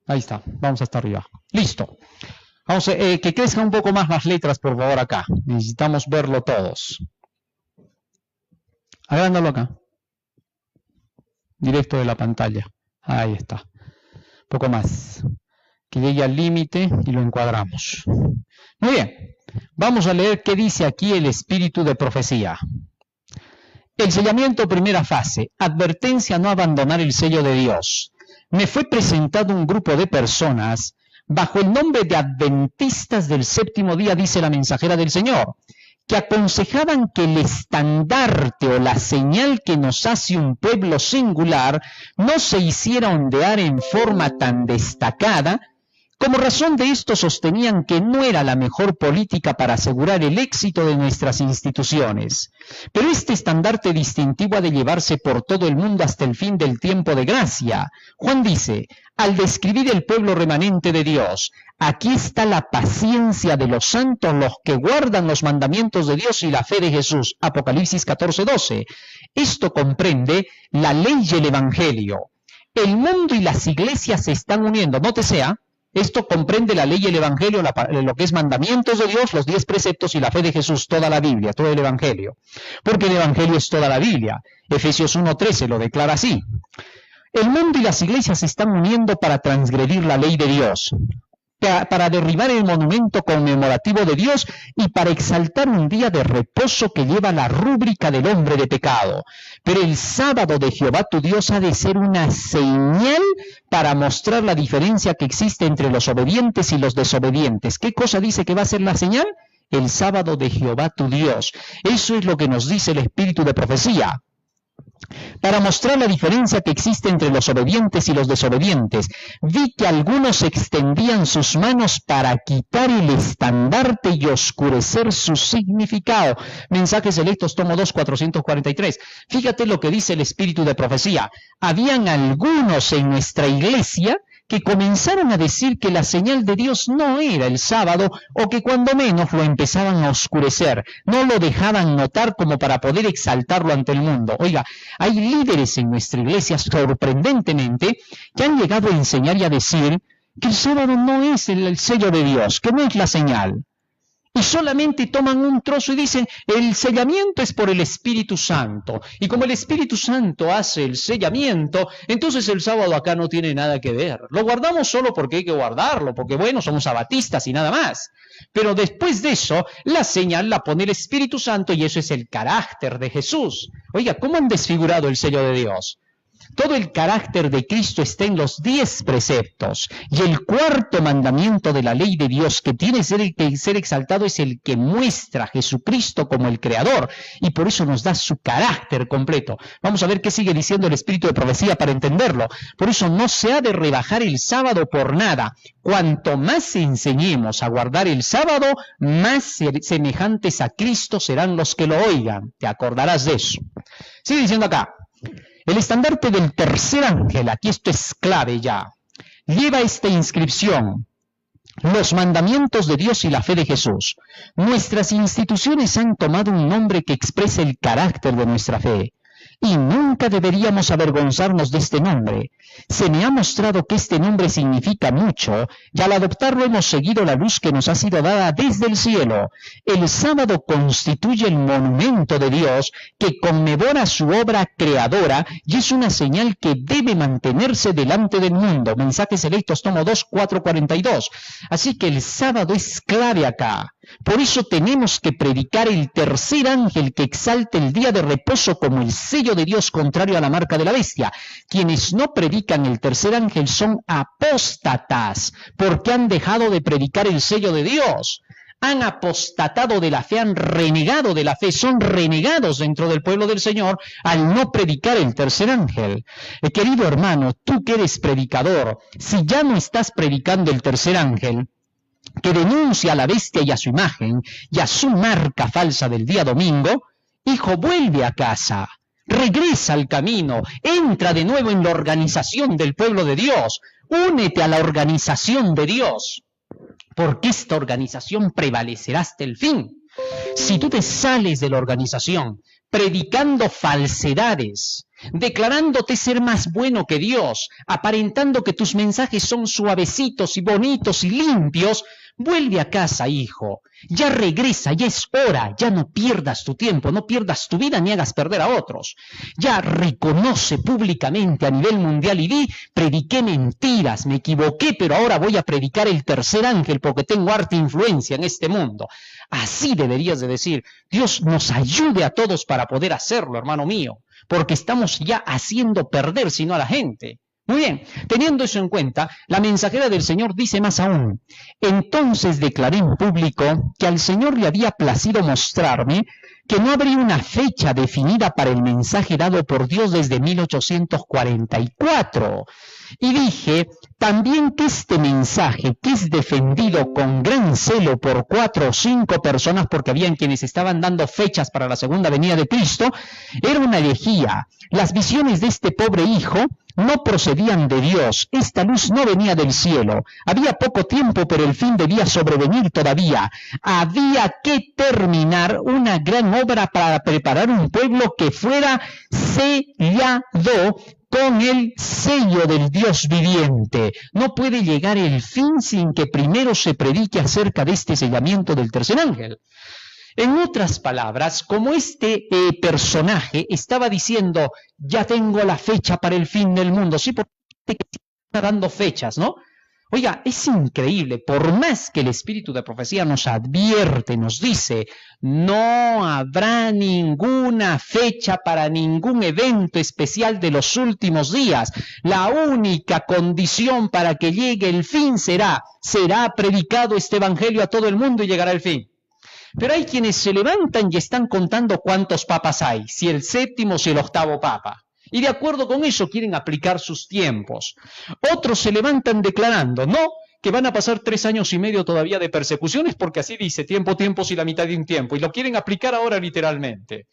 Ahí está, vamos hasta arriba. Listo. Vamos a que crezcan un poco más las letras, por favor, acá. Necesitamos verlo todos. Agrándalo acá. Directo de la pantalla. Ahí está. Un poco más. Que llegue al límite y lo encuadramos. Muy bien. Vamos a leer qué dice aquí el espíritu de profecía. El sellamiento, primera fase. Advertencia a no abandonar el sello de Dios. Me fue presentado un grupo de personas bajo el nombre de adventistas del séptimo día, dice la mensajera del Señor, que aconsejaban que el estandarte o la señal que nos hace un pueblo singular no se hiciera ondear en forma tan destacada. Como razón de esto sostenían que no era la mejor política para asegurar el éxito de nuestras instituciones. Pero este estandarte distintivo ha de llevarse por todo el mundo hasta el fin del tiempo de gracia. Juan dice, al describir el pueblo remanente de Dios, aquí está la paciencia de los santos, los que guardan los mandamientos de Dios y la fe de Jesús. Apocalipsis 14:12. Esto comprende la ley y el evangelio. El mundo y las iglesias se están uniendo, nótese, Esto comprende la ley y el evangelio, lo que es mandamientos de Dios, los 10 preceptos y la fe de Jesús, toda la Biblia, todo el evangelio. Porque el evangelio es toda la Biblia. Efesios 1:13 lo declara así. El mundo y las iglesias se están uniendo para transgredir la ley de Dios, para derribar el monumento conmemorativo de Dios y para exaltar un día de reposo que lleva la rúbrica del hombre de pecado. Pero el sábado de Jehová tu Dios ha de ser una señal para mostrar la diferencia que existe entre los obedientes y los desobedientes. ¿Qué cosa dice que va a ser la señal? El sábado de Jehová tu Dios. Eso es lo que nos dice el espíritu de profecía. Para mostrar la diferencia que existe entre los obedientes y los desobedientes, vi que algunos extendían sus manos para quitar el estandarte y oscurecer su significado. Mensajes Selectos, tomo 2, 443. Fíjate lo que dice el espíritu de profecía. Habían algunos en nuestra iglesia que comenzaron a decir que la señal de Dios no era el sábado, o que cuando menos lo empezaban a oscurecer, no lo dejaban notar como para poder exaltarlo ante el mundo. Oiga, hay líderes en nuestra iglesia, sorprendentemente, que han llegado a enseñar y a decir que el sábado no es el sello de Dios, que no es la señal. Y solamente toman un trozo y dicen, el sellamiento es por el Espíritu Santo. Y como el Espíritu Santo hace el sellamiento, entonces el sábado acá no tiene nada que ver. Lo guardamos solo porque hay que guardarlo, porque bueno, somos sabatistas y nada más. Pero después de eso, la señal la pone el Espíritu Santo y eso es el carácter de Jesús. Oiga, ¿cómo han desfigurado el sello de Dios? Todo el carácter de Cristo está en los 10 preceptos. Y el cuarto mandamiento de la ley de Dios que tiene que ser exaltado es el que muestra a Jesucristo como el Creador. Y por eso nos da su carácter completo. Vamos a ver qué sigue diciendo el espíritu de profecía para entenderlo. Por eso no se ha de rebajar el sábado por nada. Cuanto más enseñemos a guardar el sábado, más semejantes a Cristo serán los que lo oigan. Te acordarás de eso. Sigue diciendo acá. El estandarte del tercer ángel, aquí esto es clave ya, lleva esta inscripción: los mandamientos de Dios y la fe de Jesús. Nuestras instituciones han tomado un nombre que expresa el carácter de nuestra fe. Y nunca deberíamos avergonzarnos de este nombre. Se me ha mostrado que este nombre significa mucho, y al adoptarlo hemos seguido la luz que nos ha sido dada desde el cielo. El sábado constituye el monumento de Dios que conmemora su obra creadora y es una señal que debe mantenerse delante del mundo. Mensajes Selectos, tomo 2, 442. Así que el sábado es clave acá. Por eso tenemos que predicar el tercer ángel que exalta el día de reposo como el sello de Dios contrario a la marca de la bestia. Quienes no predican el tercer ángel son apóstatas, porque han dejado de predicar el sello de Dios. Han apostatado de la fe, han renegado de la fe, son renegados dentro del pueblo del Señor al no predicar el tercer ángel. Querido hermano, tú que eres predicador, si ya no estás predicando el tercer ángel, que denuncia a la bestia y a su imagen y a su marca falsa del día domingo, hijo, vuelve a casa, regresa al camino, entra de nuevo en la organización del pueblo de Dios, únete a la organización de Dios, porque esta organización prevalecerá hasta el fin. Si tú te sales de la organización predicando falsedades, declarándote ser más bueno que Dios, aparentando que tus mensajes son suavecitos y bonitos y limpios, vuelve a casa, hijo. Ya regresa, ya es hora. Ya no pierdas tu tiempo, no pierdas tu vida ni hagas perder a otros. Ya reconoce públicamente a nivel mundial y di, prediqué mentiras, me equivoqué, pero ahora voy a predicar el tercer ángel porque tengo harta influencia en este mundo. Así deberías de decir. Dios nos ayude a todos para poder hacerlo, hermano mío, porque estamos ya haciendo perder sino a la gente. Muy bien, teniendo eso en cuenta, la mensajera del Señor dice más aún: entonces declaré en público que al Señor le había placido mostrarme que no habría una fecha definida para el mensaje dado por Dios desde 1844. Y dije también que este mensaje, que es defendido con gran celo por 4 o 5 personas, porque habían quienes estaban dando fechas para la segunda venida de Cristo, era una herejía. Las visiones de este pobre hijo no procedían de Dios, esta luz no venía del cielo. Había poco tiempo, pero el fin debía sobrevenir todavía. Había que terminar una gran obra para preparar un pueblo que fuera sellado con el sello del Dios viviente. No puede llegar el fin sin que primero se predique acerca de este sellamiento del tercer ángel. En otras palabras, como este personaje estaba diciendo, ya tengo la fecha para el fin del mundo, sí, porque está dando fechas, ¿no? Oiga, es increíble, por más que el espíritu de profecía nos advierte, nos dice, no habrá ninguna fecha para ningún evento especial de los últimos días. La única condición para que llegue el fin será predicado este evangelio a todo el mundo y llegará el fin. Pero hay quienes se levantan y están contando cuántos papas hay, si el séptimo, si el octavo papa. Y de acuerdo con eso quieren aplicar sus tiempos. Otros se levantan declarando, no, que van a pasar 3 años y medio todavía de persecuciones, porque así dice, tiempo, tiempos y la mitad de un tiempo. Y lo quieren aplicar ahora literalmente.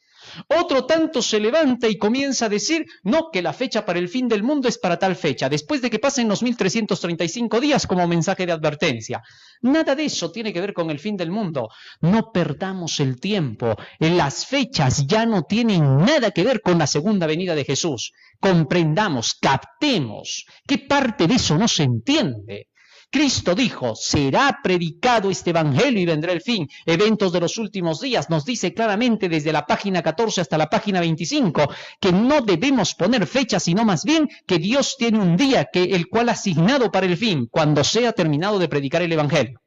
Otro tanto se levanta y comienza a decir, no, que la fecha para el fin del mundo es para tal fecha, después de que pasen los 1335 días como mensaje de advertencia. Nada de eso tiene que ver con el fin del mundo. No perdamos el tiempo. Las fechas ya no tienen nada que ver con la segunda venida de Jesús. Comprendamos, captemos, ¿qué parte de eso no se entiende? Cristo dijo, será predicado este evangelio y vendrá el fin. Eventos de los últimos días nos dice claramente desde la página 14 hasta la página 25 que no debemos poner fechas, sino más bien que Dios tiene un día el cual ha asignado para el fin, cuando sea terminado de predicar el evangelio.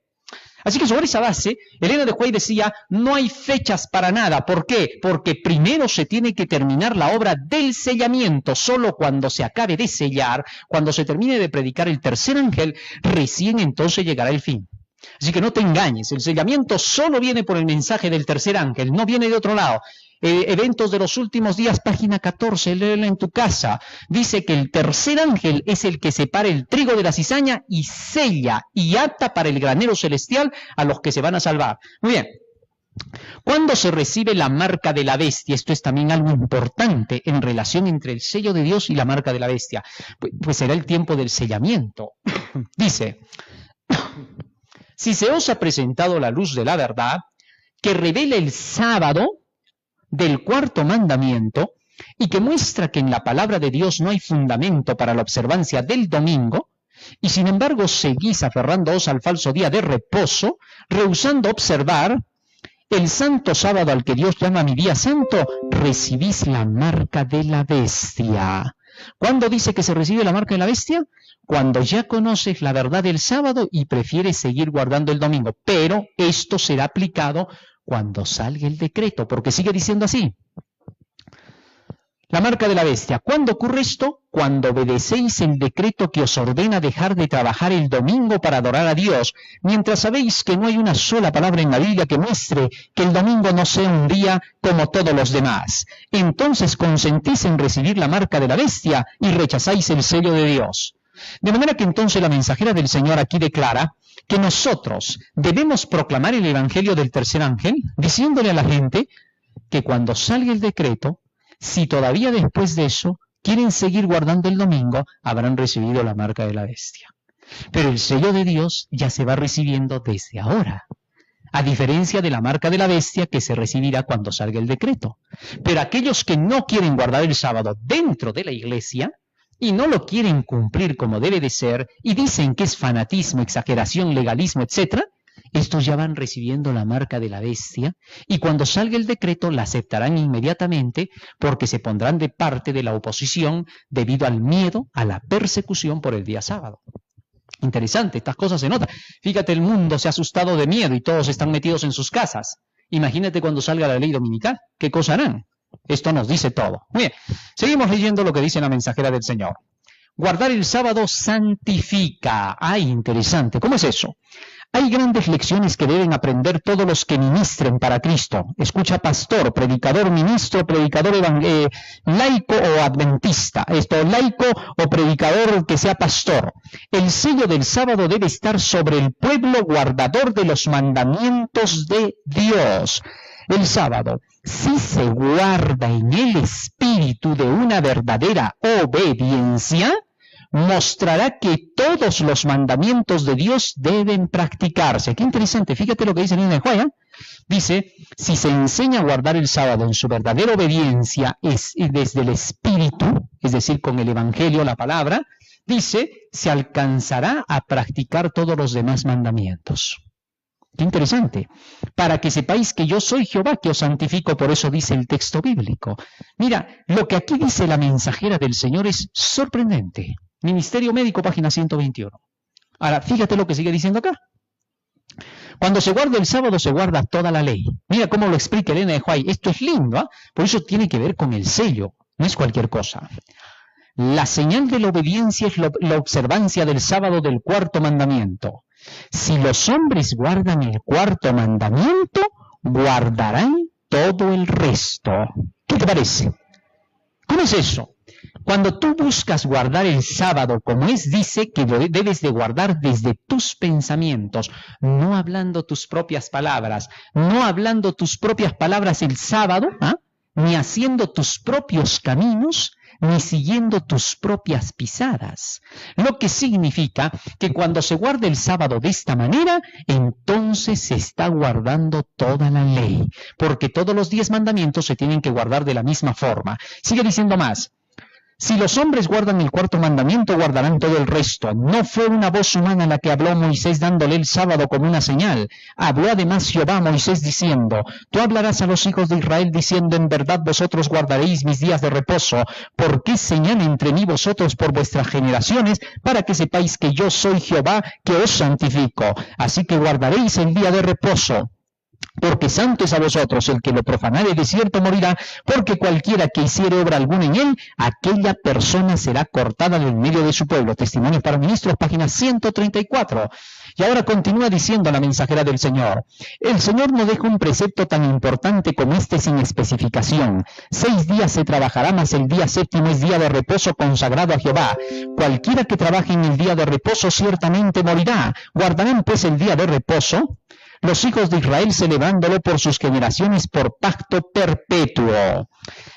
Así que sobre esa base, Elena de White decía, no hay fechas para nada. ¿Por qué? Porque primero se tiene que terminar la obra del sellamiento. Solo cuando se acabe de sellar, cuando se termine de predicar el tercer ángel, recién entonces llegará el fin. Así que no te engañes, el sellamiento solo viene por el mensaje del tercer ángel, no viene de otro lado. Eventos de los últimos días, página 14, léela en tu casa. Dice que el tercer ángel es el que separa el trigo de la cizaña y sella y ata para el granero celestial a los que se van a salvar. Muy bien. ¿Cuándo se recibe la marca de la bestia? Esto es también algo importante en relación entre el sello de Dios y la marca de la bestia. Pues será el tiempo del sellamiento. Dice, si se os ha presentado la luz de la verdad, que revela el sábado del cuarto mandamiento y que muestra que en la palabra de Dios no hay fundamento para la observancia del domingo, y sin embargo seguís aferrándoos al falso día de reposo, rehusando observar el santo sábado al que Dios llama mi día santo, recibís la marca de la bestia. ¿Cuándo dice que se recibe la marca de la bestia? Cuando ya conoces la verdad del sábado y prefieres seguir guardando el domingo. Pero esto será aplicado cuando salga el decreto, porque sigue diciendo así. La marca de la bestia. ¿Cuándo ocurre esto? Cuando obedecéis el decreto que os ordena dejar de trabajar el domingo para adorar a Dios, mientras sabéis que no hay una sola palabra en la Biblia que muestre que el domingo no sea un día como todos los demás. Entonces consentís en recibir la marca de la bestia y rechazáis el sello de Dios. De manera que entonces la mensajera del Señor aquí declara que nosotros debemos proclamar el evangelio del tercer ángel, diciéndole a la gente que cuando salga el decreto, si todavía después de eso quieren seguir guardando el domingo, habrán recibido la marca de la bestia. Pero el sello de Dios ya se va recibiendo desde ahora, a diferencia de la marca de la bestia que se recibirá cuando salga el decreto. Pero aquellos que no quieren guardar el sábado dentro de la iglesia y no lo quieren cumplir como debe de ser, y dicen que es fanatismo, exageración, legalismo, etc., estos ya van recibiendo la marca de la bestia, y cuando salga el decreto la aceptarán inmediatamente porque se pondrán de parte de la oposición debido al miedo a la persecución por el día sábado. Interesante, estas cosas se notan. Fíjate, el mundo se ha asustado de miedo y todos están metidos en sus casas. Imagínate cuando salga la ley dominical, ¿qué cosa harán? Esto nos dice todo. Muy bien, seguimos leyendo lo que dice la mensajera del Señor. Guardar el sábado santifica. ¡Ay, interesante! ¿Cómo es eso? Hay grandes lecciones que deben aprender todos los que ministren para Cristo. Escucha, pastor, predicador, ministro, predicador laico o adventista. Laico o predicador que sea pastor. El sello del sábado debe estar sobre el pueblo guardador de los mandamientos de Dios. El sábado, si se guarda en el espíritu de una verdadera obediencia, mostrará que todos los mandamientos de Dios deben practicarse. Qué interesante, fíjate lo que dice Elena de White. Dice, si se enseña a guardar el sábado en su verdadera obediencia desde el Espíritu, es decir, con el Evangelio, la palabra, dice, se alcanzará a practicar todos los demás mandamientos. Qué interesante. Para que sepáis que yo soy Jehová, que os santifico, por eso dice el texto bíblico. Mira, lo que aquí dice la mensajera del Señor es sorprendente. Ministerio Médico, página 121. Ahora, fíjate lo que sigue diciendo acá. Cuando se guarda el sábado, se guarda toda la ley. Mira cómo lo explica Elena de White. Esto es lindo, ¿eh? Por eso tiene que ver con el sello, no es cualquier cosa. La señal de la obediencia es la observancia del sábado del cuarto mandamiento. Si los hombres guardan el cuarto mandamiento, guardarán todo el resto. ¿Qué te parece? ¿Cómo es eso? Cuando tú buscas guardar el sábado como es, dice que debes de guardar desde tus pensamientos, no hablando tus propias palabras, el sábado, ¿ah? Ni haciendo tus propios caminos, ni siguiendo tus propias pisadas. Lo que significa que cuando se guarda el sábado de esta manera, entonces se está guardando toda la ley, porque todos los 10 mandamientos se tienen que guardar de la misma forma. Sigue diciendo más. Si los hombres guardan el cuarto mandamiento, guardarán todo el resto. No fue una voz humana la que habló Moisés dándole el sábado como una señal. Habló además Jehová a Moisés diciendo, tú hablarás a los hijos de Israel diciendo, en verdad vosotros guardaréis mis días de reposo, porque es señal entre mí vosotros por vuestras generaciones, para que sepáis que yo soy Jehová, que os santifico. Así que guardaréis el día de reposo. Porque santo es a vosotros, el que lo profanare de cierto morirá, porque cualquiera que hiciere obra alguna en él, aquella persona será cortada del medio de su pueblo. Testimonios para Ministros, página 134. Y ahora continúa diciendo la mensajera del Señor. El Señor no deja un precepto tan importante como este sin especificación. 6 días se trabajará, mas el día séptimo es día de reposo consagrado a Jehová. Cualquiera que trabaje en el día de reposo ciertamente morirá. Guardarán pues el día de reposo los hijos de Israel, celebrándolo por sus generaciones por pacto perpetuo.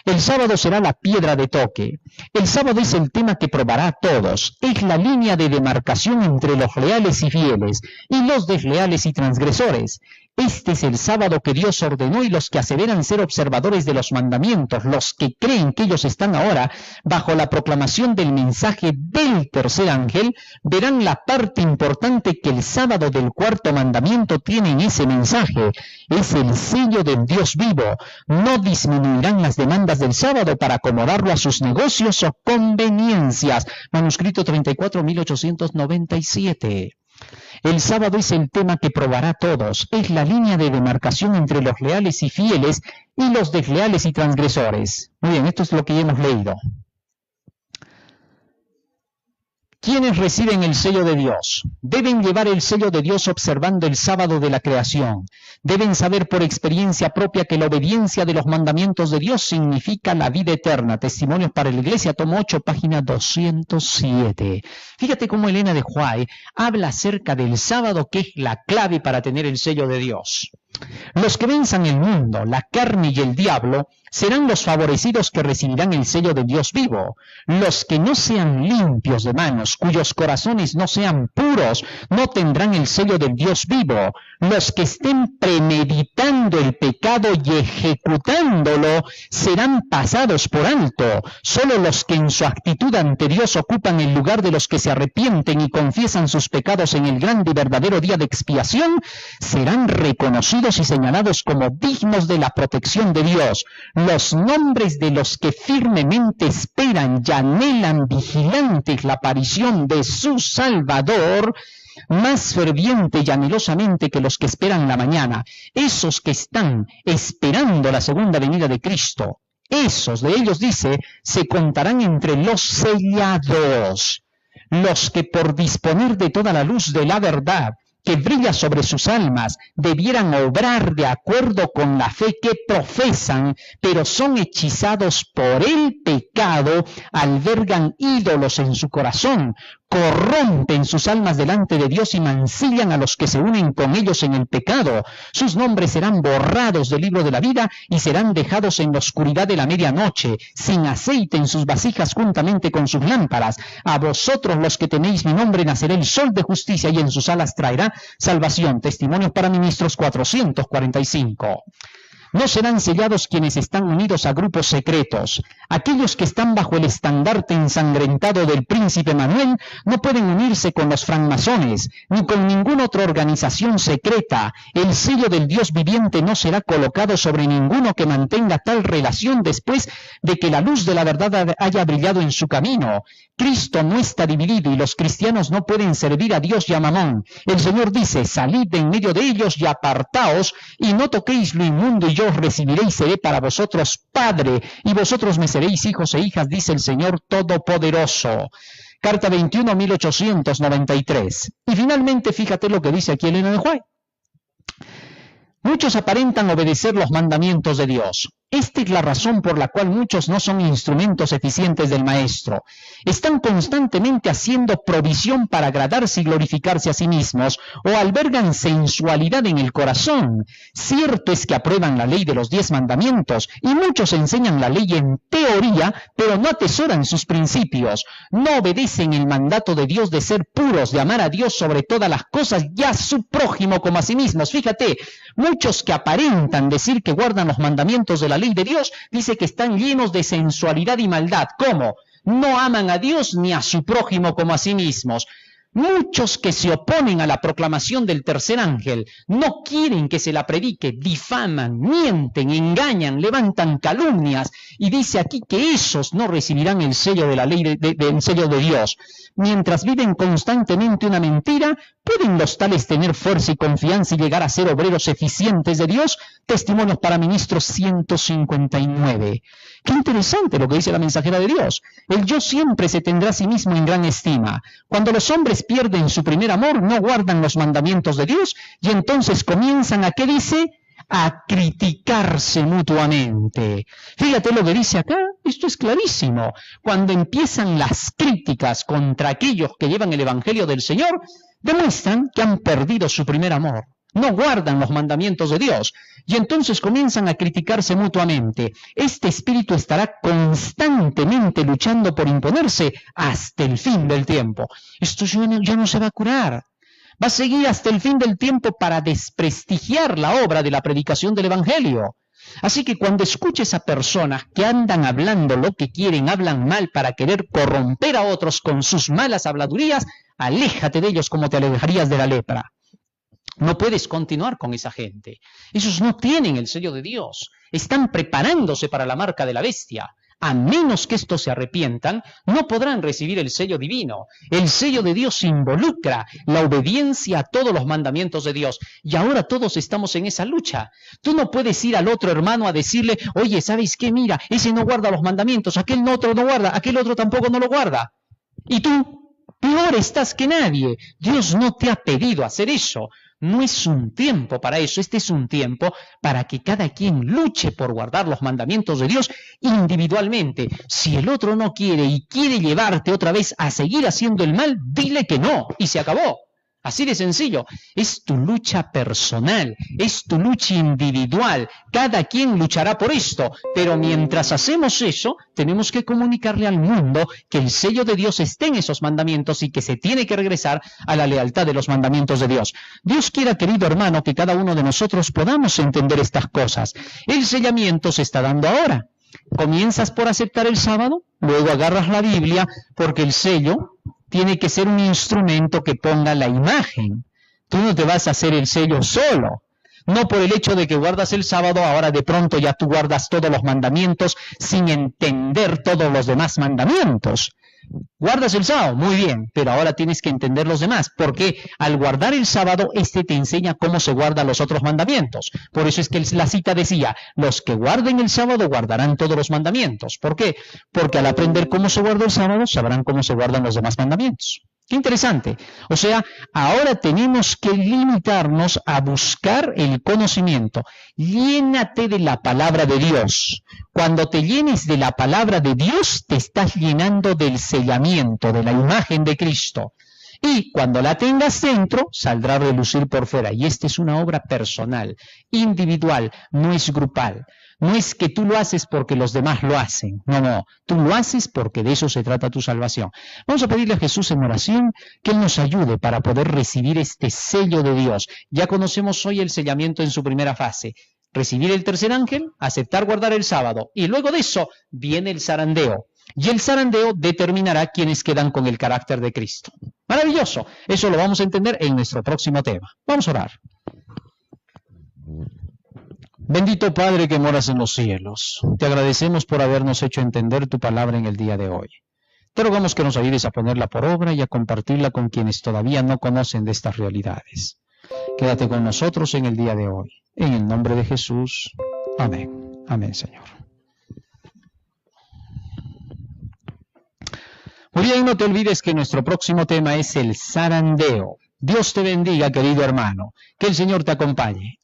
El sábado será la piedra de toque. El sábado es el tema que probará a todos. Es la línea de demarcación entre los leales y fieles y los desleales y transgresores. Este es el sábado que Dios ordenó y los que aseveran ser observadores de los mandamientos, los que creen que ellos están ahora bajo la proclamación del mensaje del tercer ángel, verán la parte importante que el sábado del cuarto mandamiento tiene en ese mensaje. Es el sello del Dios vivo. No disminuirán las demandas del sábado para acomodarlo a sus negocios o conveniencias. Manuscrito 34, 1897. El sábado es el tema que probará a todos. Es la línea de demarcación entre los leales y fieles y los desleales y transgresores. Muy bien, esto es lo que ya hemos leído. ¿Quiénes reciben el sello de Dios? Deben llevar el sello de Dios observando el sábado de la creación. Deben saber por experiencia propia que la obediencia de los mandamientos de Dios significa la vida eterna. Testimonios para la Iglesia, tomo 8, página 207. Fíjate cómo Elena de White habla acerca del sábado, que es la clave para tener el sello de Dios. Los que venzan el mundo, la carne y el diablo, serán los favorecidos que recibirán el sello de Dios vivo. Los que no sean limpios de manos, cuyos corazones no sean puros, no tendrán el sello del Dios vivo. Los que estén premeditando el pecado y ejecutándolo serán pasados por alto. Solo los que en su actitud ante Dios ocupan el lugar de los que se arrepienten y confiesan sus pecados en el grande y verdadero día de expiación, serán reconocidos y señalados como dignos de la protección de Dios. Los nombres de los que firmemente esperan y anhelan vigilantes la aparición de su Salvador, más ferviente y anhelosamente que los que esperan la mañana, esos que están esperando la segunda venida de Cristo, esos de ellos, dice, se contarán entre los sellados, los que por disponer de toda la luz de la verdad que brilla sobre sus almas, debieran obrar de acuerdo con la fe que profesan, pero son hechizados por el pecado, albergan ídolos en su corazón, corrompen sus almas delante de Dios y mancillan a los que se unen con ellos en el pecado. Sus nombres serán borrados del libro de la vida y serán dejados en la oscuridad de la medianoche, sin aceite en sus vasijas juntamente con sus lámparas. A vosotros los que tenéis mi nombre nacerá el sol de justicia y en sus alas traerá salvación. Testimonios para Ministros 445. No serán sellados quienes están unidos a grupos secretos. Aquellos que están bajo el estandarte ensangrentado del príncipe Manuel no pueden unirse con los francmasones, ni con ninguna otra organización secreta. El sello del Dios viviente no será colocado sobre ninguno que mantenga tal relación después de que la luz de la verdad haya brillado en su camino. Cristo no está dividido y los cristianos no pueden servir a Dios y a Mamón. El Señor dice, salid de en medio de ellos y apartaos, y no toquéis lo inmundo, y yo os recibiré y seré para vosotros Padre, y vosotros me seréis hijos e hijas, dice el Señor Todopoderoso. Carta 21, 1893. Y finalmente, fíjate lo que dice aquí Elena de White. Muchos aparentan obedecer los mandamientos de Dios. Esta es la razón por la cual muchos no son instrumentos eficientes del Maestro. Están constantemente haciendo provisión para agradarse y glorificarse a sí mismos, o albergan sensualidad en el corazón. Cierto es que aprueban la ley de los 10 mandamientos, y muchos enseñan la ley en teoría, pero no atesoran sus principios. No obedecen el mandato de Dios de ser puros, de amar a Dios sobre todas las cosas y a su prójimo como a sí mismos. Fíjate, muchos que aparentan decir que guardan los mandamientos de la ley de Dios, dice que están llenos de sensualidad y maldad. ¿Cómo? No aman a Dios ni a su prójimo como a sí mismos. Muchos que se oponen a la proclamación del tercer ángel, no quieren que se la predique, difaman, mienten, engañan, levantan calumnias, y dice aquí que esos no recibirán el sello de la ley del sello de Dios. Mientras viven constantemente una mentira, ¿pueden los tales tener fuerza y confianza y llegar a ser obreros eficientes de Dios? Testimonios para Ministros 159. Qué interesante lo que dice la mensajera de Dios. El yo siempre se tendrá a sí mismo en gran estima. Cuando los hombres pierden su primer amor, no guardan los mandamientos de Dios y entonces comienzan a, ¿qué dice? A criticarse mutuamente. Fíjate lo que dice acá, esto es clarísimo. Cuando empiezan las críticas contra aquellos que llevan el Evangelio del Señor, demuestran que han perdido su primer amor. No guardan los mandamientos de Dios y entonces comienzan a criticarse mutuamente. Este espíritu estará constantemente luchando por imponerse hasta el fin del tiempo. Esto ya no se va a curar. Va a seguir hasta el fin del tiempo para desprestigiar la obra de la predicación del Evangelio. Así que cuando escuches a personas que andan hablando lo que quieren, hablan mal para querer corromper a otros con sus malas habladurías, aléjate de ellos como te alejarías de la lepra. No puedes continuar con esa gente. Esos no tienen el sello de Dios. Están preparándose para la marca de la bestia. A menos que estos se arrepientan, no podrán recibir el sello divino. El sello de Dios involucra la obediencia a todos los mandamientos de Dios. Y ahora todos estamos en esa lucha. Tú no puedes ir al otro hermano a decirle, oye, ¿sabes qué? Mira, ese no guarda los mandamientos, aquel otro no guarda, aquel otro tampoco no lo guarda. Y tú, peor estás que nadie. Dios no te ha pedido hacer eso. No es un tiempo para eso, este es un tiempo para que cada quien luche por guardar los mandamientos de Dios individualmente. Si el otro no quiere y quiere llevarte otra vez a seguir haciendo el mal, dile que no y se acabó. Así de sencillo. Es tu lucha personal, es tu lucha individual. Cada quien luchará por esto, pero mientras hacemos eso, tenemos que comunicarle al mundo que el sello de Dios está en esos mandamientos y que se tiene que regresar a la lealtad de los mandamientos de Dios. Dios quiera, querido hermano, que cada uno de nosotros podamos entender estas cosas. El sellamiento se está dando ahora. Comienzas por aceptar el sábado, luego agarras la Biblia, porque el sello tiene que ser un instrumento que ponga la imagen. Tú no te vas a hacer el sello solo. No por el hecho de que guardas el sábado, ahora de pronto ya tú guardas todos los mandamientos sin entender todos los demás mandamientos. Guardas el sábado, muy bien, pero ahora tienes que entender los demás, porque al guardar el sábado, te enseña cómo se guardan los otros mandamientos. Por eso es que la cita decía, los que guarden el sábado guardarán todos los mandamientos. ¿Por qué? Porque al aprender cómo se guarda el sábado, sabrán cómo se guardan los demás mandamientos. Qué interesante. O sea, ahora tenemos que limitarnos a buscar el conocimiento. Llénate de la palabra de Dios. Cuando te llenes de la palabra de Dios, te estás llenando del sellamiento, de la imagen de Cristo. Y cuando la tengas dentro, saldrá a relucir por fuera. Y esta es una obra personal, individual, no es grupal. No es que tú lo haces porque los demás lo hacen. No. Tú lo haces porque de eso se trata tu salvación. Vamos a pedirle a Jesús en oración que Él nos ayude para poder recibir este sello de Dios. Ya conocemos hoy el sellamiento en su primera fase. Recibir el tercer ángel, aceptar guardar el sábado. Y luego de eso viene el zarandeo. Y el zarandeo determinará quiénes quedan con el carácter de Cristo. Maravilloso. Eso lo vamos a entender en nuestro próximo tema. Vamos a orar. Bendito Padre que moras en los cielos, te agradecemos por habernos hecho entender tu palabra en el día de hoy. Te rogamos que nos ayudes a ponerla por obra y a compartirla con quienes todavía no conocen de estas realidades. Quédate con nosotros en el día de hoy. En el nombre de Jesús. Amén. Amén, Señor. Muy bien, no te olvides que nuestro próximo tema es el zarandeo. Dios te bendiga, querido hermano. Que el Señor te acompañe.